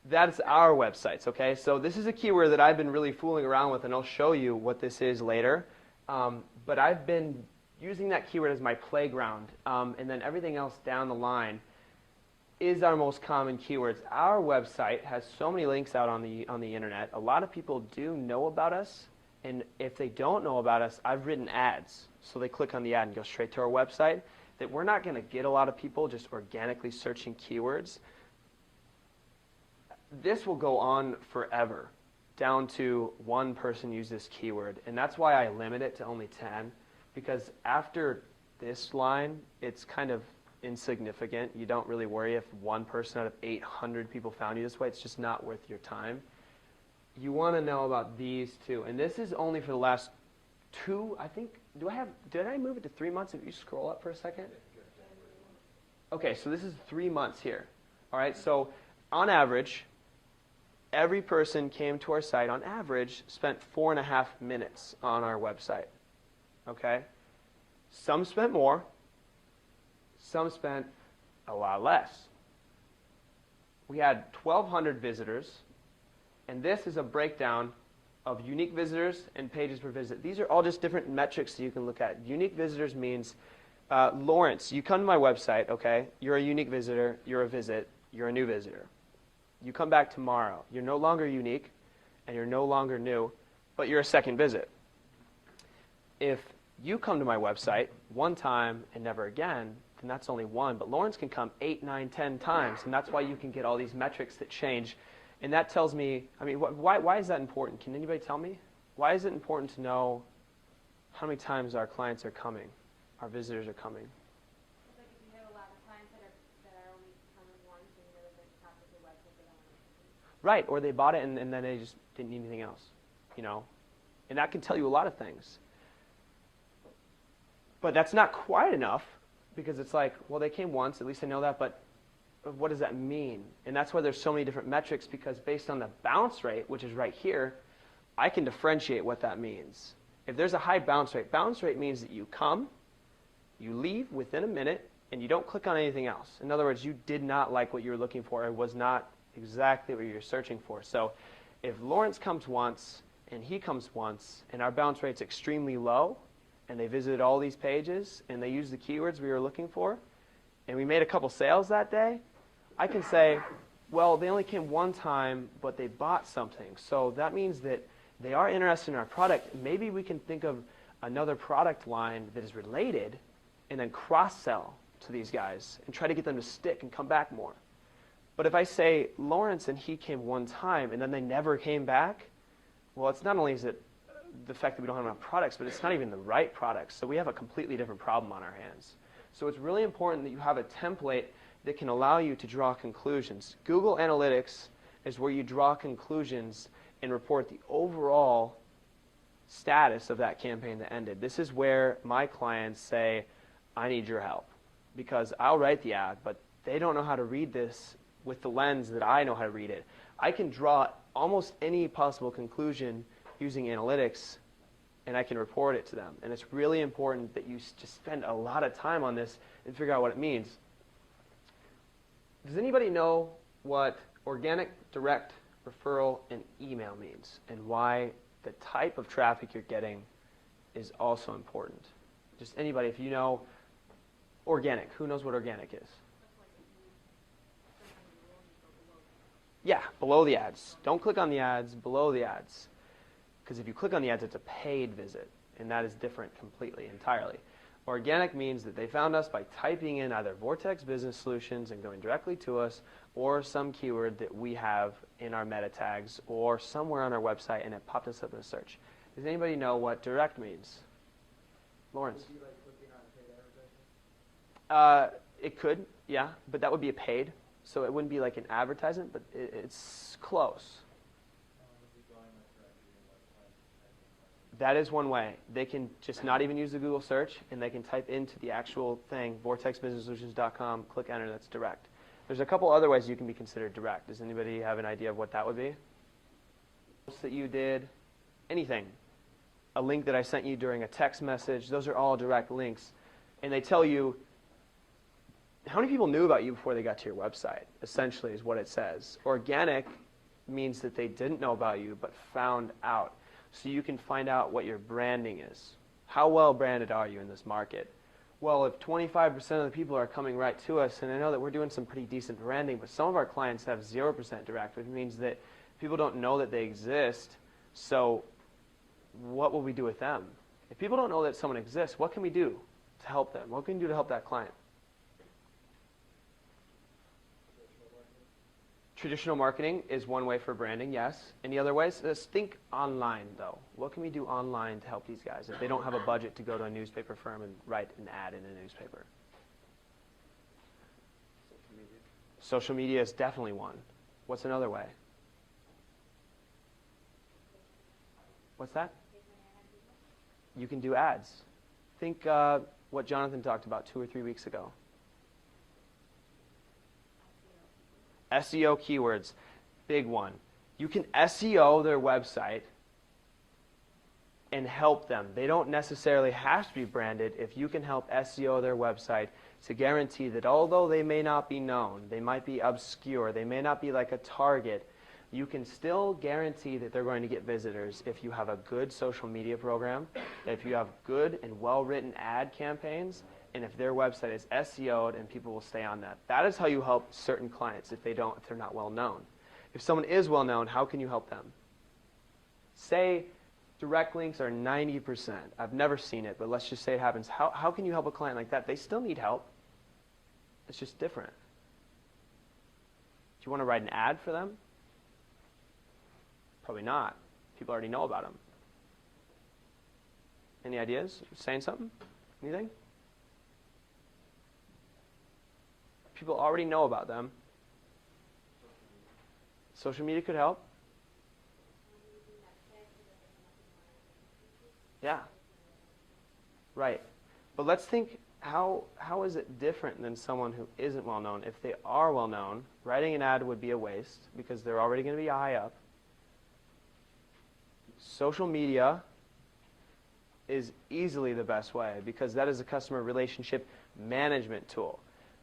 that's our websites, okay? So this is a keyword that I've been really fooling around with, and I'll show you what this is later. But I've been using that keyword as my playground, and then everything else down the line is our most common keywords. Our website has so many links out on the internet. A lot of people do know about us, and if they don't know about us, I've written ads. So they click on the ad and go straight to our website. That we're not going to get a lot of people just organically searching keywords. This will go on forever, down to one person use this keyword. And that's why I limit it to only 10, because after this line, it's kind of insignificant. You don't really worry if one person out of 800 people found you this way. It's just not worth your time. You want to know about these two. And this is only for the last 2, I think. Did I move it to 3 months? If you scroll up for a second. Okay, so this is 3 months here. All right, so on average, every person came to our site, on average, spent 4.5 minutes on our website. Okay? Some spent more. Some spent a lot less. We had 1,200 visitors, and this is a breakdown of unique visitors and pages per visit. These are all just different metrics that you can look at. Unique visitors means, Lawrence, you come to my website, okay? You're a unique visitor, you're a visit, you're a new visitor. You come back tomorrow. You're no longer unique, and you're no longer new, but you're a second visit. If you come to my website one time and never again, then that's only one. But Lawrence can come 8, 9, 10 times, and that's why you can get all these metrics that change. And that tells me, I mean, why is that important? Can anybody tell me? Why is it important to know how many times our clients are coming, our visitors are coming? Like if you have a lot of clients that are only coming once and you know that they're top of your website, they don't want to. Right, or they bought it and then they just didn't need anything else, you know? And that can tell you a lot of things. But that's not quite enough, because it's like, well, they came once, at least I know that, but what does that mean? And that's why there's so many different metrics, because based on the bounce rate, which is right here, I can differentiate what that means. If there's a high bounce rate means that you come, you leave within a minute, and you don't click on anything else. In other words, you did not like what you were looking for. It was not exactly what you're searching for. So if Lawrence comes once, and he comes once, and our bounce rate's extremely low, and they visited all these pages, and they used the keywords we were looking for, and we made a couple sales that day, I can say, well, they only came one time, but they bought something. So that means that they are interested in our product. Maybe we can think of another product line that is related and then cross-sell to these guys and try to get them to stick and come back more. But if I say Lawrence and he came one time and then they never came back, well, it's not only is it the fact that we don't have enough products, but it's not even the right products. So we have a completely different problem on our hands. So it's really important that you have a template that can allow you to draw conclusions. Google Analytics is where you draw conclusions and report the overall status of that campaign that ended. This is where my clients say, I need your help, because I'll write the ad, but they don't know how to read this with the lens that I know how to read it. I can draw almost any possible conclusion using analytics, and I can report it to them. And it's really important that you just spend a lot of time on this and figure out what it means. Does anybody know what organic, direct, referral, and email means, and why the type of traffic you're getting is also important? Just anybody, if you know organic, who knows what organic is? Yeah, below the ads. Don't click on the ads, below the ads. Because if you click on the ads, it's a paid visit, and that is different completely, entirely. Organic means that they found us by typing in either Vortex Business Solutions and going directly to us, or some keyword that we have in our meta tags, or somewhere on our website, and it popped us up in a search. Does anybody know what direct means? Lawrence? Would you like clicking on paid advertising? It could, yeah, but that would be a paid, so it wouldn't be like an advertisement, but it's close. That is one way. They can just not even use the Google search, and they can type into the actual thing, vortexbusinesssolutions.com, click enter, that's direct. There's a couple other ways you can be considered direct. Does anybody have an idea of what that would be? Post that you did, anything. A link that I sent you during a text message, those are all direct links. And they tell you how many people knew about you before they got to your website, essentially is what it says. Organic means that they didn't know about you but found out. So you can find out what your branding is. How well branded are you in this market? Well, if 25% of the people are coming right to us, and I know that we're doing some pretty decent branding, but some of our clients have 0% direct, which means that people don't know that they exist. So what will we do with them? If people don't know that someone exists, what can we do to help them? What can we do to help that client? Traditional marketing is one way for branding, yes. Any other ways? Let's think online, though. What can we do online to help these guys if they don't have a budget to go to a newspaper firm and write an ad in a newspaper? Social media. Social media is definitely one. What's another way? What's that? You can do ads. Think what Jonathan talked about 2 or 3 weeks ago. SEO keywords, big one. You can SEO their website and help them. They don't necessarily have to be branded. If you can help SEO their website to guarantee that although they may not be known, they might be obscure, they may not be like a Target, you can still guarantee that they're going to get visitors if you have a good social media program, if you have good and well-written ad campaigns, and if their website is SEO'd and people will stay on that. That is how you help certain clients if they're not well known. If someone is well known, how can you help them? Say direct links are 90%. I've never seen it, but let's just say it happens. How can you help a client like that? They still need help. It's just different. Do you want to write an ad for them? Probably not. People already know about them. Any ideas? Saying something? Anything? People already know about them. Social media could help. Yeah. Right. But let's think, how is it different than someone who isn't well known? If they are well known, writing an ad would be a waste because they're already going to be high up. Social media is easily the best way because that is a customer relationship management tool.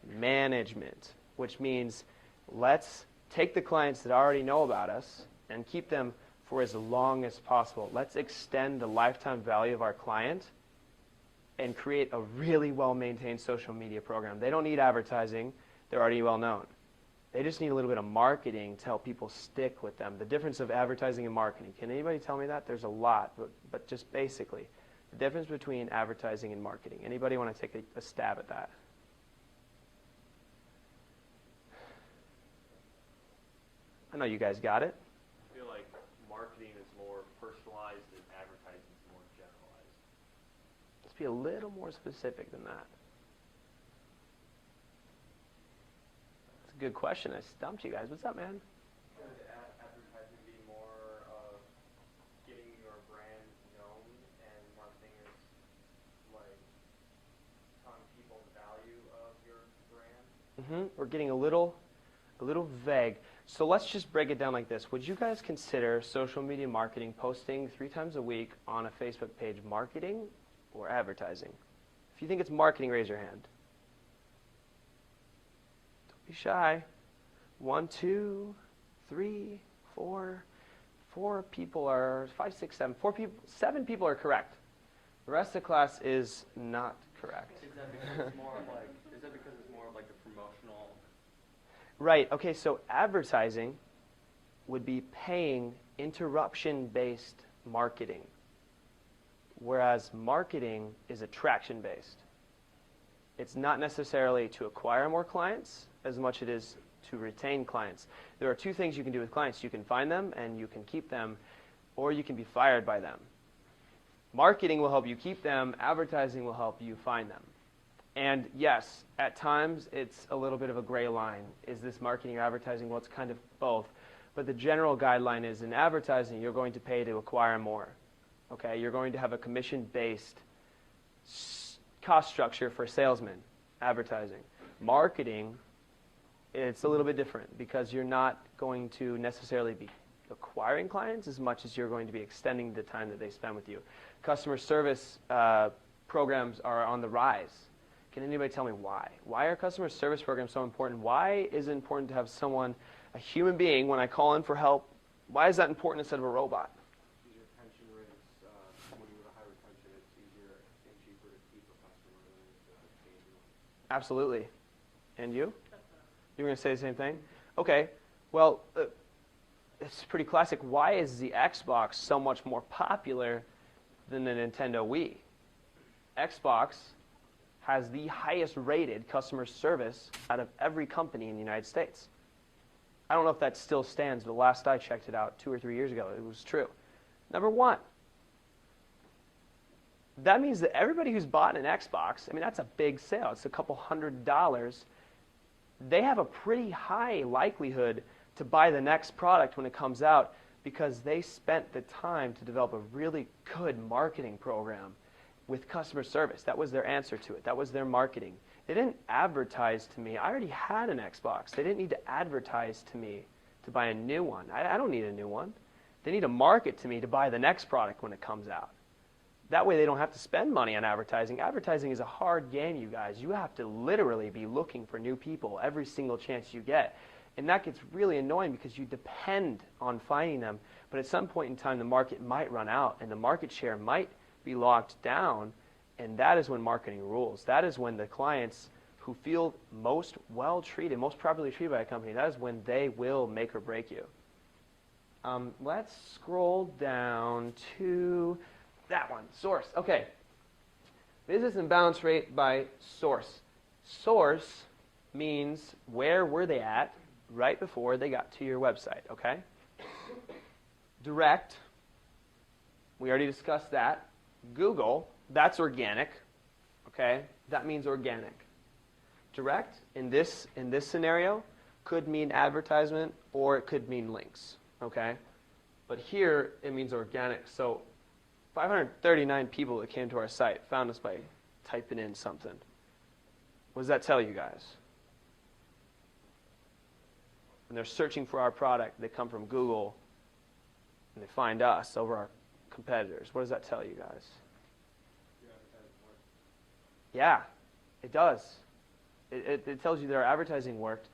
Management, which means let's take the clients that already know about us and keep them for as long as possible. Let's extend the lifetime value of our client and create a really well-maintained social media program. They don't need advertising. They're already well known. They just need a little bit of marketing to help people stick with them. The difference of advertising and marketing. Can anybody tell me that? There's a lot, but just basically, the difference between advertising and marketing. Anybody want to take a stab at that? I know you guys got it. I feel like marketing is more personalized and advertising is more generalized. Let's be a little more specific than that. That's a good question. I stumped you guys. What's up, man? Could advertising be more of getting your brand known and marketing is like telling people the value of your brand? We're getting a little vague. So let's just break it down like this. Would you guys consider social media marketing, posting 3 times a week on a Facebook page, marketing or advertising? If you think it's marketing, raise your hand. Don't be shy. 1, 2, 3, 4. 4 people are, 5, 6, 7. 7 people are correct. The rest of the class is not correct. Is that because it's more of like the promotional? Right. Okay, so advertising would be paying interruption-based marketing, whereas marketing is attraction-based. It's not necessarily to acquire more clients as much as it is to retain clients. There are 2 things you can do with clients. You can find them and you can keep them, or you can be fired by them. Marketing will help you keep them. Advertising will help you find them. And yes, at times it's a little bit of a gray line. Is this marketing or advertising? Well, it's kind of both. But the general guideline is in advertising, you're going to pay to acquire more. Okay, you're going to have a commission-based cost structure for salesmen, advertising. Marketing, it's a little bit different because you're not going to necessarily be acquiring clients as much as you're going to be extending the time that they spend with you. Customer service programs are on the rise. Can anybody tell me why? Why are customer service programs so important? Why is it important to have someone, a human being, when I call in for help? Why is that important instead of a robot? Your retention rates, when you have a high retention, it's easier and cheaper to keep a customer than it is to change one. Absolutely. And you? You were going to say the same thing? Okay. Well, it's pretty classic. Why is the Xbox so much more popular than the Nintendo Wii? Xbox has the highest rated customer service out of every company in the United States. I don't know if that still stands, but last I checked it out 2 or 3 years ago, it was true. Number one, that means that everybody who's bought an Xbox, I mean, that's a big sale. It's a couple $100. They have a pretty high likelihood to buy the next product when it comes out because they spent the time to develop a really good marketing program with customer service. That was their answer to it. That was their marketing. They didn't advertise to me. I already had an Xbox. They didn't need to advertise to me to buy a new one. I don't need a new one. They need to market to me to buy the next product when it comes out. That way they don't have to spend money on advertising. Advertising is a hard game, you guys. You have to literally be looking for new people every single chance you get. And that gets really annoying because you depend on finding them. But at some point in time, the market might run out and the market share might be locked down, and that is when marketing rules. That is when the clients who feel most well treated, most properly treated by a company, that is when they will make or break you. Let's scroll down to that one, source. Okay, business and bounce rate by source. Source means where were they at right before they got to your website, okay? Direct, we already discussed that. Google, that's organic, okay? That means organic. Direct, in this scenario, could mean advertisement or it could mean links, okay? But here, it means organic. So 539 people that came to our site found us by typing in something. What does that tell you guys? When they're searching for our product, they come from Google and they find us over our competitors. What does that tell you guys? Yeah, it does. It tells you that our advertising worked,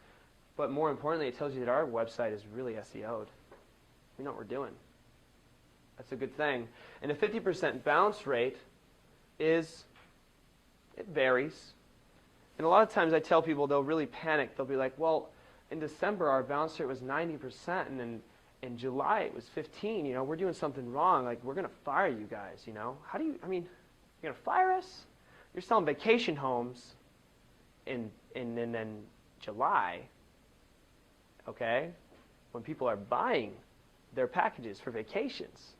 but more importantly, it tells you that our website is really SEO'd. We know what we're doing. That's a good thing. And a 50% bounce rate it varies. And a lot of times I tell people, they'll really panic. They'll be like, well, in December our bounce rate was 90%, and then in July it was 15. You know, we're doing something wrong. Like, we're going to fire you guys, you know. You're going to fire us? You're selling vacation homes in July, okay, when people are buying their packages for vacations.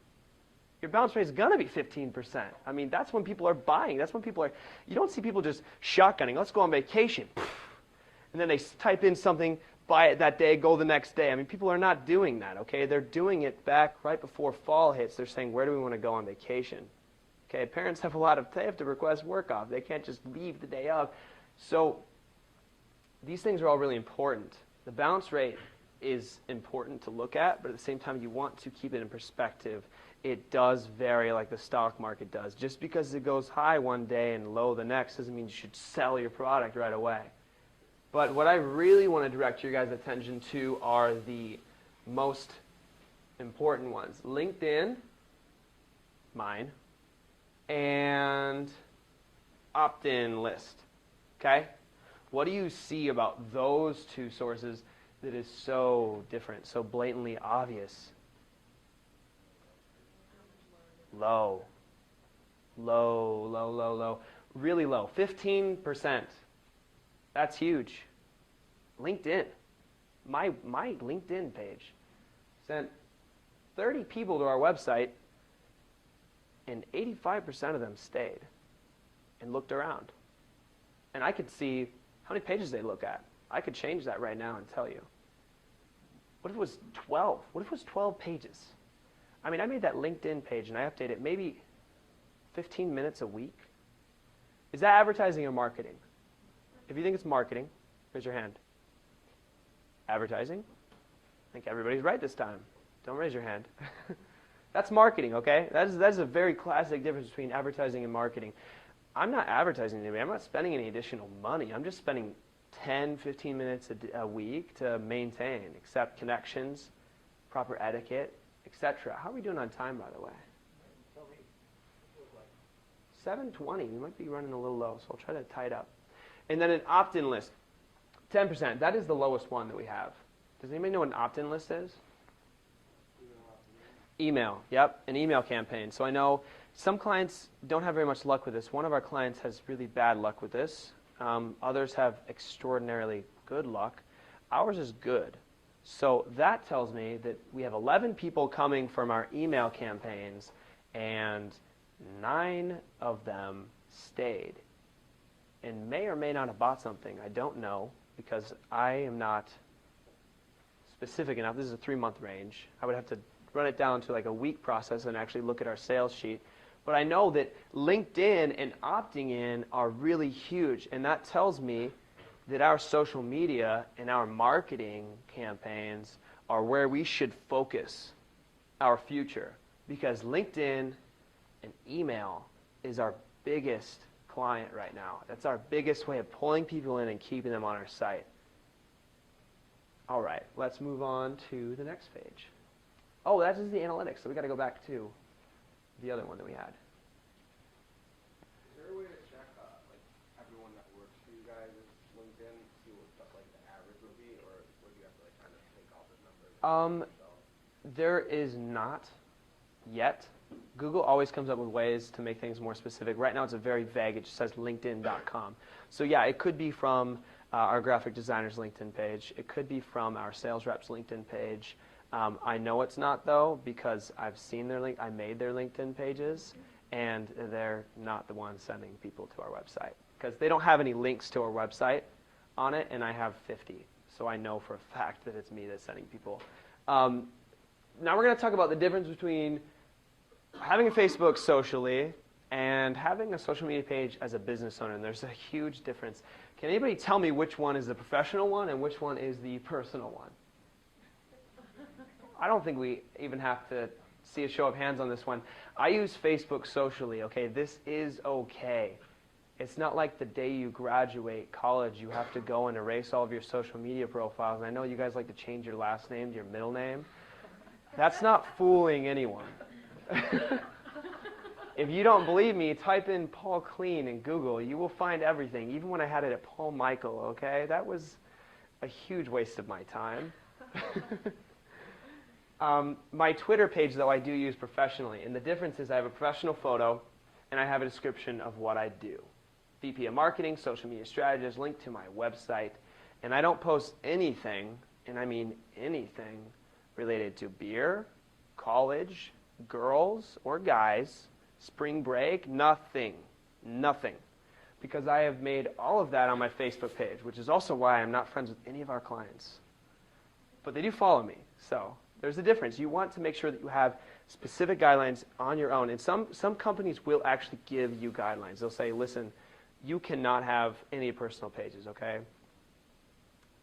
Your bounce rate is going to be 15%. I mean, that's when people are buying. That's when people are, you don't see people just shotgunning, let's go on vacation. And then they type in something, buy it that day, go the next day. I mean, people are not doing that, okay? They're doing it back right before fall hits. They're saying, where do we want to go on vacation? Okay, parents have they have to request work off. They can't just leave the day of. So these things are all really important. The bounce rate is important to look at, but at the same time, you want to keep it in perspective. It does vary like the stock market does. Just because it goes high one day and low the next doesn't mean you should sell your product right away. But what I really want to direct your guys' attention to are the most important ones. LinkedIn, mine, and opt-in list, okay? What do you see about those two sources that is so different, so blatantly obvious? Low. Low, low, low, low. Really low. 15%. That's huge. LinkedIn. My LinkedIn page sent 30 people to our website, and 85% of them stayed and looked around. And I could see how many pages they look at. I could change that right now and tell you. What if it was 12? What if it was 12 pages? I mean, I made that LinkedIn page and I update it maybe 15 minutes a week. Is that advertising or marketing? If you think it's marketing, raise your hand. Advertising? I think everybody's right this time. Don't raise your hand. That's marketing, okay? That is a very classic difference between advertising and marketing. I'm not advertising anybody. I'm not spending any additional money. I'm just spending 10, 15 minutes a week to maintain, accept connections, proper etiquette, etc. How are we doing on time, by the way? 7:20. We might be running a little low, so I'll try to tie it up. And then an opt-in list, 10%. That is the lowest one that we have. Does anybody know what an opt-in list is? Email. Yep, an email campaign. So I know some clients don't have very much luck with this. One of our clients has really bad luck with this. Others have extraordinarily good luck. Ours is good. So that tells me that we have 11 people coming from our email campaigns, and 9 of them stayed and may or may not have bought something. I don't know because I am not specific enough. This is a 3-month range. I would have to run it down to like a week process and actually look at our sales sheet. But I know that LinkedIn and opting in are really huge, and that tells me that our social media and our marketing campaigns are where we should focus our future, because LinkedIn and email is our biggest client right now. That's our biggest way of pulling people in and keeping them on our site. All right, let's move on to the next page. Oh, that is the analytics, so we got to go back to the other one that we had. Is there a way to check like everyone that works for you guys at LinkedIn, see what like the average would be, or would you have to like kind of take all the numbers? There is not yet. Google always comes up with ways to make things more specific. Right now it's a very vague, it just says linkedin.com. So yeah, it could be from our graphic designer's LinkedIn page. It could be from our sales rep's LinkedIn page. I know it's not though, because I've seen their I made their LinkedIn pages, and they're not the ones sending people to our website because they don't have any links to our website on it, and I have 50. So I know for a fact that it's me that's sending people. Now we're going to talk about the difference between having a Facebook socially and having a social media page as a business owner. And there's a huge difference. Can anybody tell me which one is the professional one and which one is the personal one? I don't think we even have to see a show of hands on this one. I use Facebook socially, okay? This is okay. It's not like the day you graduate college, you have to go and erase all of your social media profiles. And I know you guys like to change your last name to your middle name. That's not fooling anyone. If you don't believe me, type in Paul Clean in Google. You will find everything, even when I had it at Paul Michael, okay? That was a huge waste of my time. My Twitter page, though, I do use professionally. And the difference is I have a professional photo, and I have a description of what I do. VP of Marketing, social media strategist, link to my website. And I don't post anything, and I mean anything, related to beer, college, girls or guys, spring break, nothing. Nothing. Because I have made all of that on my Facebook page, which is also why I'm not friends with any of our clients. But they do follow me, so there's a difference. You want to make sure that you have specific guidelines on your own. And some companies will actually give you guidelines. They'll say, listen, you cannot have any personal pages, okay?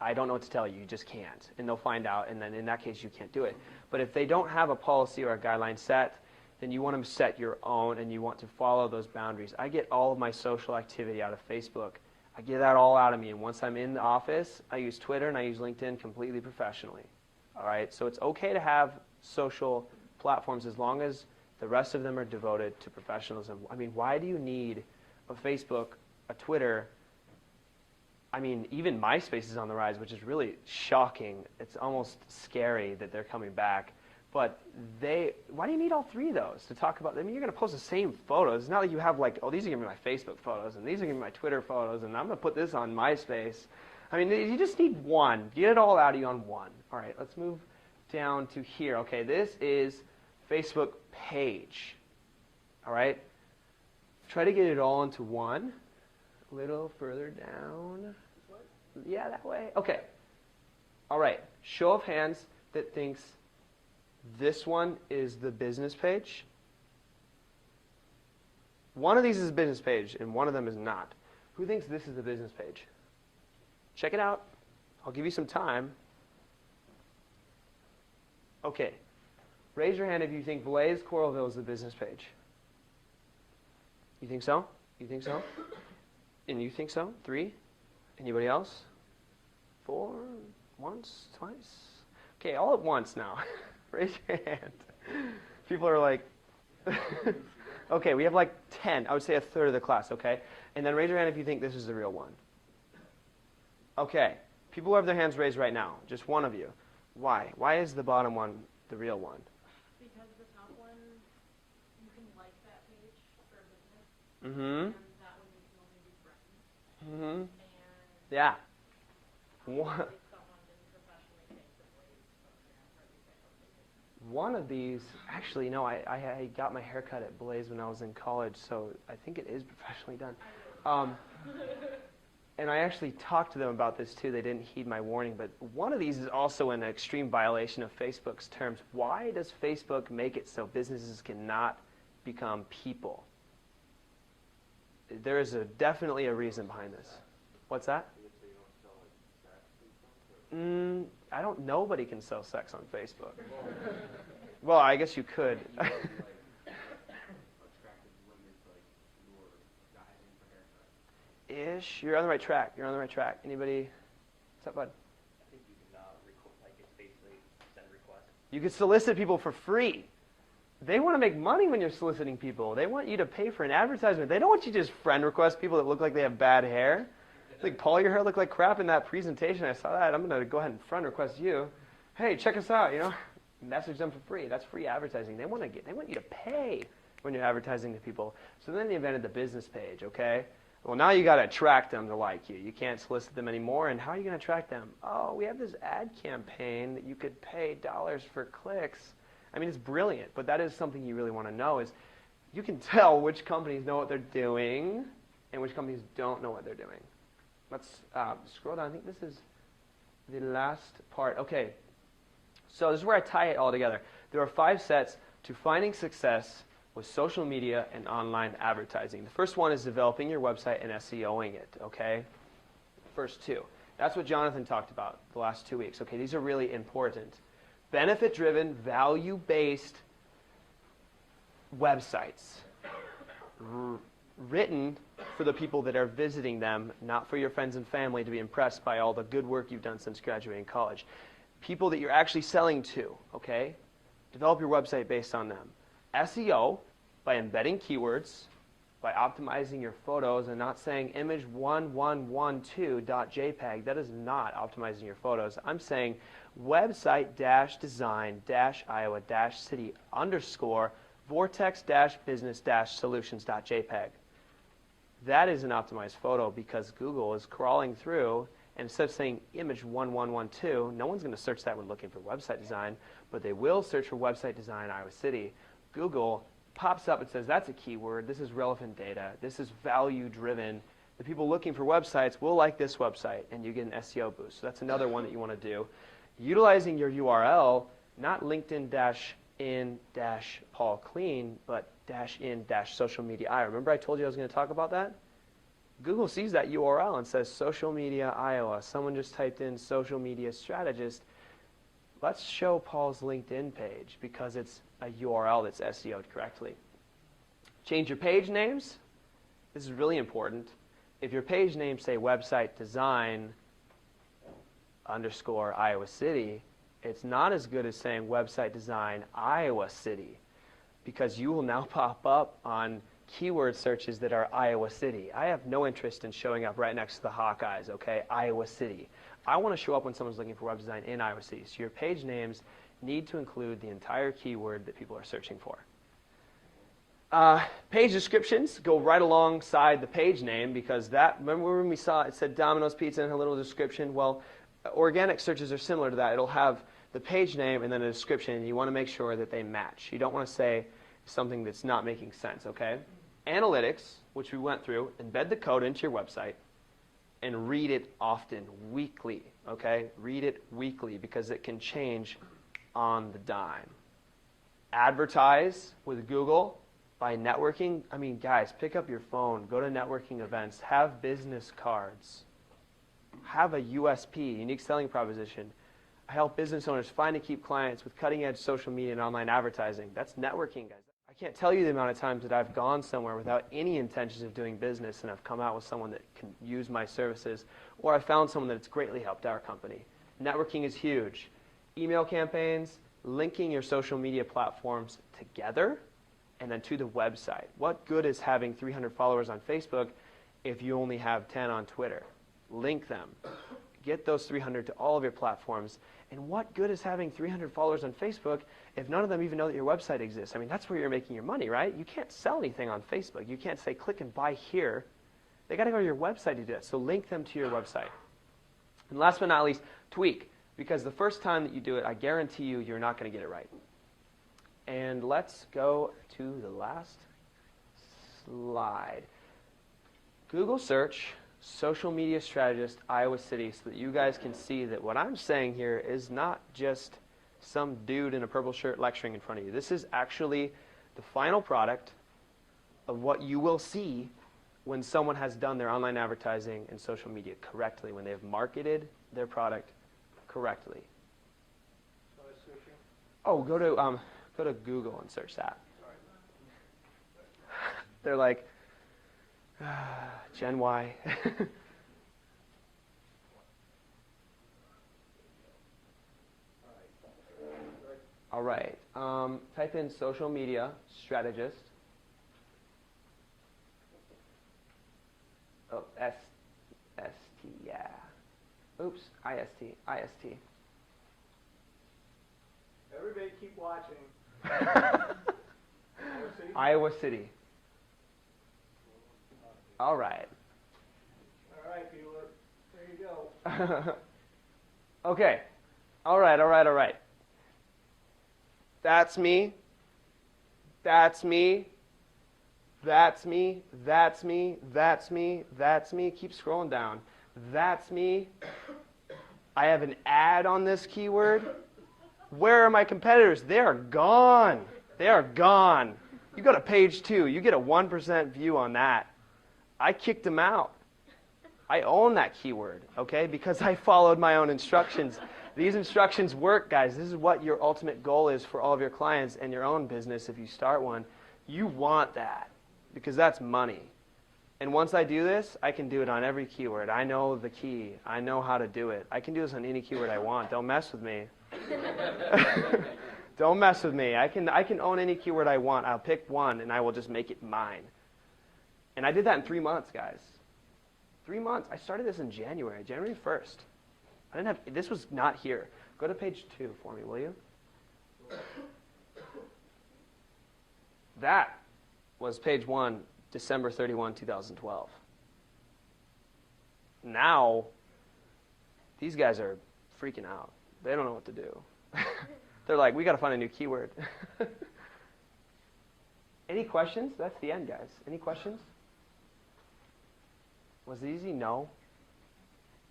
I don't know what to tell you. You just can't. And they'll find out, and then in that case, you can't do it. But if they don't have a policy or a guideline set, then you want to set your own, and you want to follow those boundaries. I get all of my social activity out of Facebook. I get that all out of me. And once I'm in the office, I use Twitter and I use LinkedIn completely professionally. All right? So it's okay to have social platforms as long as the rest of them are devoted to professionalism. I mean, why do you need a Facebook, a Twitter? I mean, even MySpace is on the rise, which is really shocking. It's almost scary that they're coming back. But why do you need all three of those to talk about? I mean, you're going to post the same photos. It's not like you have like, oh, these are going to be my Facebook photos, and these are going to be my Twitter photos, and I'm going to put this on MySpace. I mean, you just need one. Get it all out of you on one. All right, let's move down to here. Okay, this is Facebook page. All right? Try to get it all into one. A little further down. Yeah, that way. Okay. All right. Show of hands that thinks This one is the business page. One of these is a business page, and one of them is not. Who thinks this is the business page? Check it out. I'll give you some time. Okay. Raise your hand if you think Blaze Coralville is the business page. You think so? You think so? And you think so? 3? Anybody else? 4? Once? Twice? Okay, all at once now. Raise your hand. People are like, okay, we have like 10. I would say a third of the class, okay? And then raise your hand if you think this is the real one. Okay, people who have their hands raised right now, just one of you. Why? Why is the bottom one the real one? Because the top one, you can like that page for a business, Mm-hmm. and that one you can only be friends. Mm-hmm. And Yeah. obviously someone didn't professionally take the Blaze program or at least I hope they did. One of these, actually, no, I got my haircut at Blaze when I was in college, so I think it is professionally done. And I actually talked to them about this too. They didn't heed my warning, but one of these is also an extreme violation of Facebook's terms. Why does Facebook make it so businesses cannot become people? There is definitely a reason behind this. What's that? I don't. Nobody can sell sex on Facebook. Well, I guess you could. Ish. You're on the right track. You're on the right track. Anybody? What's up, bud? I think you can it's basically send requests. You can solicit people for free. They want to make money when you're soliciting people. They want you to pay for an advertisement. They don't want you to just friend request people that look like they have bad hair. It's like, Paul, your hair looked like crap in that presentation. I saw that. I'm going to go ahead and friend request you. Hey, check us out. Message them for free. That's free advertising. They want you to pay when you're advertising to people. So then they invented the business page. Okay. Well, now you got to attract them to like you. You can't solicit them anymore. And how are you going to attract them? Oh, we have this ad campaign that you could pay dollars for clicks. I mean, it's brilliant, but that is something you really want to know is you can tell which companies know what they're doing and which companies don't know what they're doing. Let's scroll down. I think this is the last part. Okay, so this is where I tie it all together. There are 5 sets to finding success with social media and online advertising. The first one is developing your website and SEOing it, okay? First 2. That's what Jonathan talked about the last 2 weeks. Okay, these are really important. Benefit-driven, value-based websites written for the people that are visiting them, not for your friends and family to be impressed by all the good work you've done since graduating college. People that you're actually selling to, okay? Develop your website based on them. SEO, by embedding keywords, by optimizing your photos and not saying image1112.jpg. That is not optimizing your photos. I'm saying website-design-iowa-city _ vortex-business-solutions.jpg. That is an optimized photo because Google is crawling through, and instead of saying image1112, no one's going to search that when looking for website design, but they will search for website design Iowa City. Google pops up and says, that's a keyword, this is relevant data, this is value-driven. The people looking for websites will like this website, and you get an SEO boost. So that's another one that you want to do. Utilizing your URL, not LinkedIn-in-Paul Clean, but -in-social media Iowa. Remember I told you I was going to talk about that? Google sees that URL and says social media Iowa. Someone just typed in social media strategist. Let's show Paul's LinkedIn page because it's a URL that's SEO'd correctly. Change your page names. This is really important. If your page names say website design _ Iowa City, it's not as good as saying website design Iowa City because you will now pop up on keyword searches that are Iowa City. I have no interest in showing up right next to the Hawkeyes, okay? Iowa City. I want to show up when someone's looking for web design in Iowa City. So your page names need to include the entire keyword that people are searching for. Page descriptions go right alongside the page name because that, remember when we saw it said Domino's Pizza in a little description? Well, organic searches are similar to that. It'll have the page name and then a description, and you want to make sure that they match. You don't want to say something that's not making sense, okay? Analytics, which we went through, embed the code into your website and read it often, weekly, okay? Read it weekly because it can change on the dime. advertise with Google by networking. I mean, guys, pick up your phone, go to networking events, have business cards, have a USP, unique selling proposition. I help business owners find and keep clients with cutting-edge social media and online advertising. That's networking, guys. I can't tell you the amount of times that I've gone somewhere without any intentions of doing business and I've come out with someone that can use my services, or I found someone that's greatly helped our company. Networking is huge. Email campaigns, linking your social media platforms together, and then to the website. What good is having 300 followers on Facebook if you only have 10 on Twitter? Link them. Get those 300 to all of your platforms. And what good is having 300 followers on Facebook if none of them even know that your website exists? I mean, that's where you're making your money, right? You can't sell anything on Facebook. You can't say, click and buy here. They got to go to your website to do that. So link them to your website. And last but not least, tweak. Because the first time that you do it, I guarantee you, you're not going to get it right. And let's go to the last slide. Google search social media strategist, Iowa City, so that you guys can see that what I'm saying here is not just some dude in a purple shirt lecturing in front of you. This is actually the final product of what you will see when someone has done their online advertising and social media correctly, when they have marketed their product correctly. Oh, go to Google and search that. They're like, Gen Y. All right. Type in social media strategist. Oh, S-T, yeah. Oops, I-S-T. Everybody keep watching. Iowa City. All right. All right, Bueller. There you go. Okay. All right. That's me. That's me. That's me. That's me. That's me. That's me. Keep scrolling down. That's me. I have an ad on this keyword. Where are my competitors? They are gone. They are gone. You go to page 2. You get a 1% view on that. I kicked them out. I own that keyword, okay, because I followed my own instructions. These instructions work, guys. This is what your ultimate goal is for all of your clients and your own business if you start one. You want that because that's money. And once I do this, I can do it on every keyword. I know the key. I know how to do it. I can do this on any keyword I want. Don't mess with me. Don't mess with me. I can own any keyword I want. I'll pick one and I will just make it mine. And I did that in 3 months, guys. 3 months. I started this in January 1st. This was not here. Go to page 2 for me, will you? That was page 1, December 31, 2012. Now, these guys are freaking out. They don't know what to do. They're like, we got to find a new keyword. Any questions? That's the end, guys. Any questions? Was it easy? No.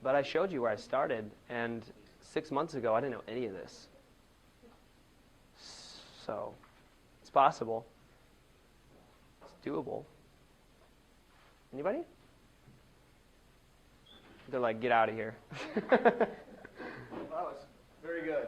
But I showed you where I started, and 6 months ago, I didn't know any of this. So, it's possible. It's doable. Anybody? They're like, get out of here. That was very good.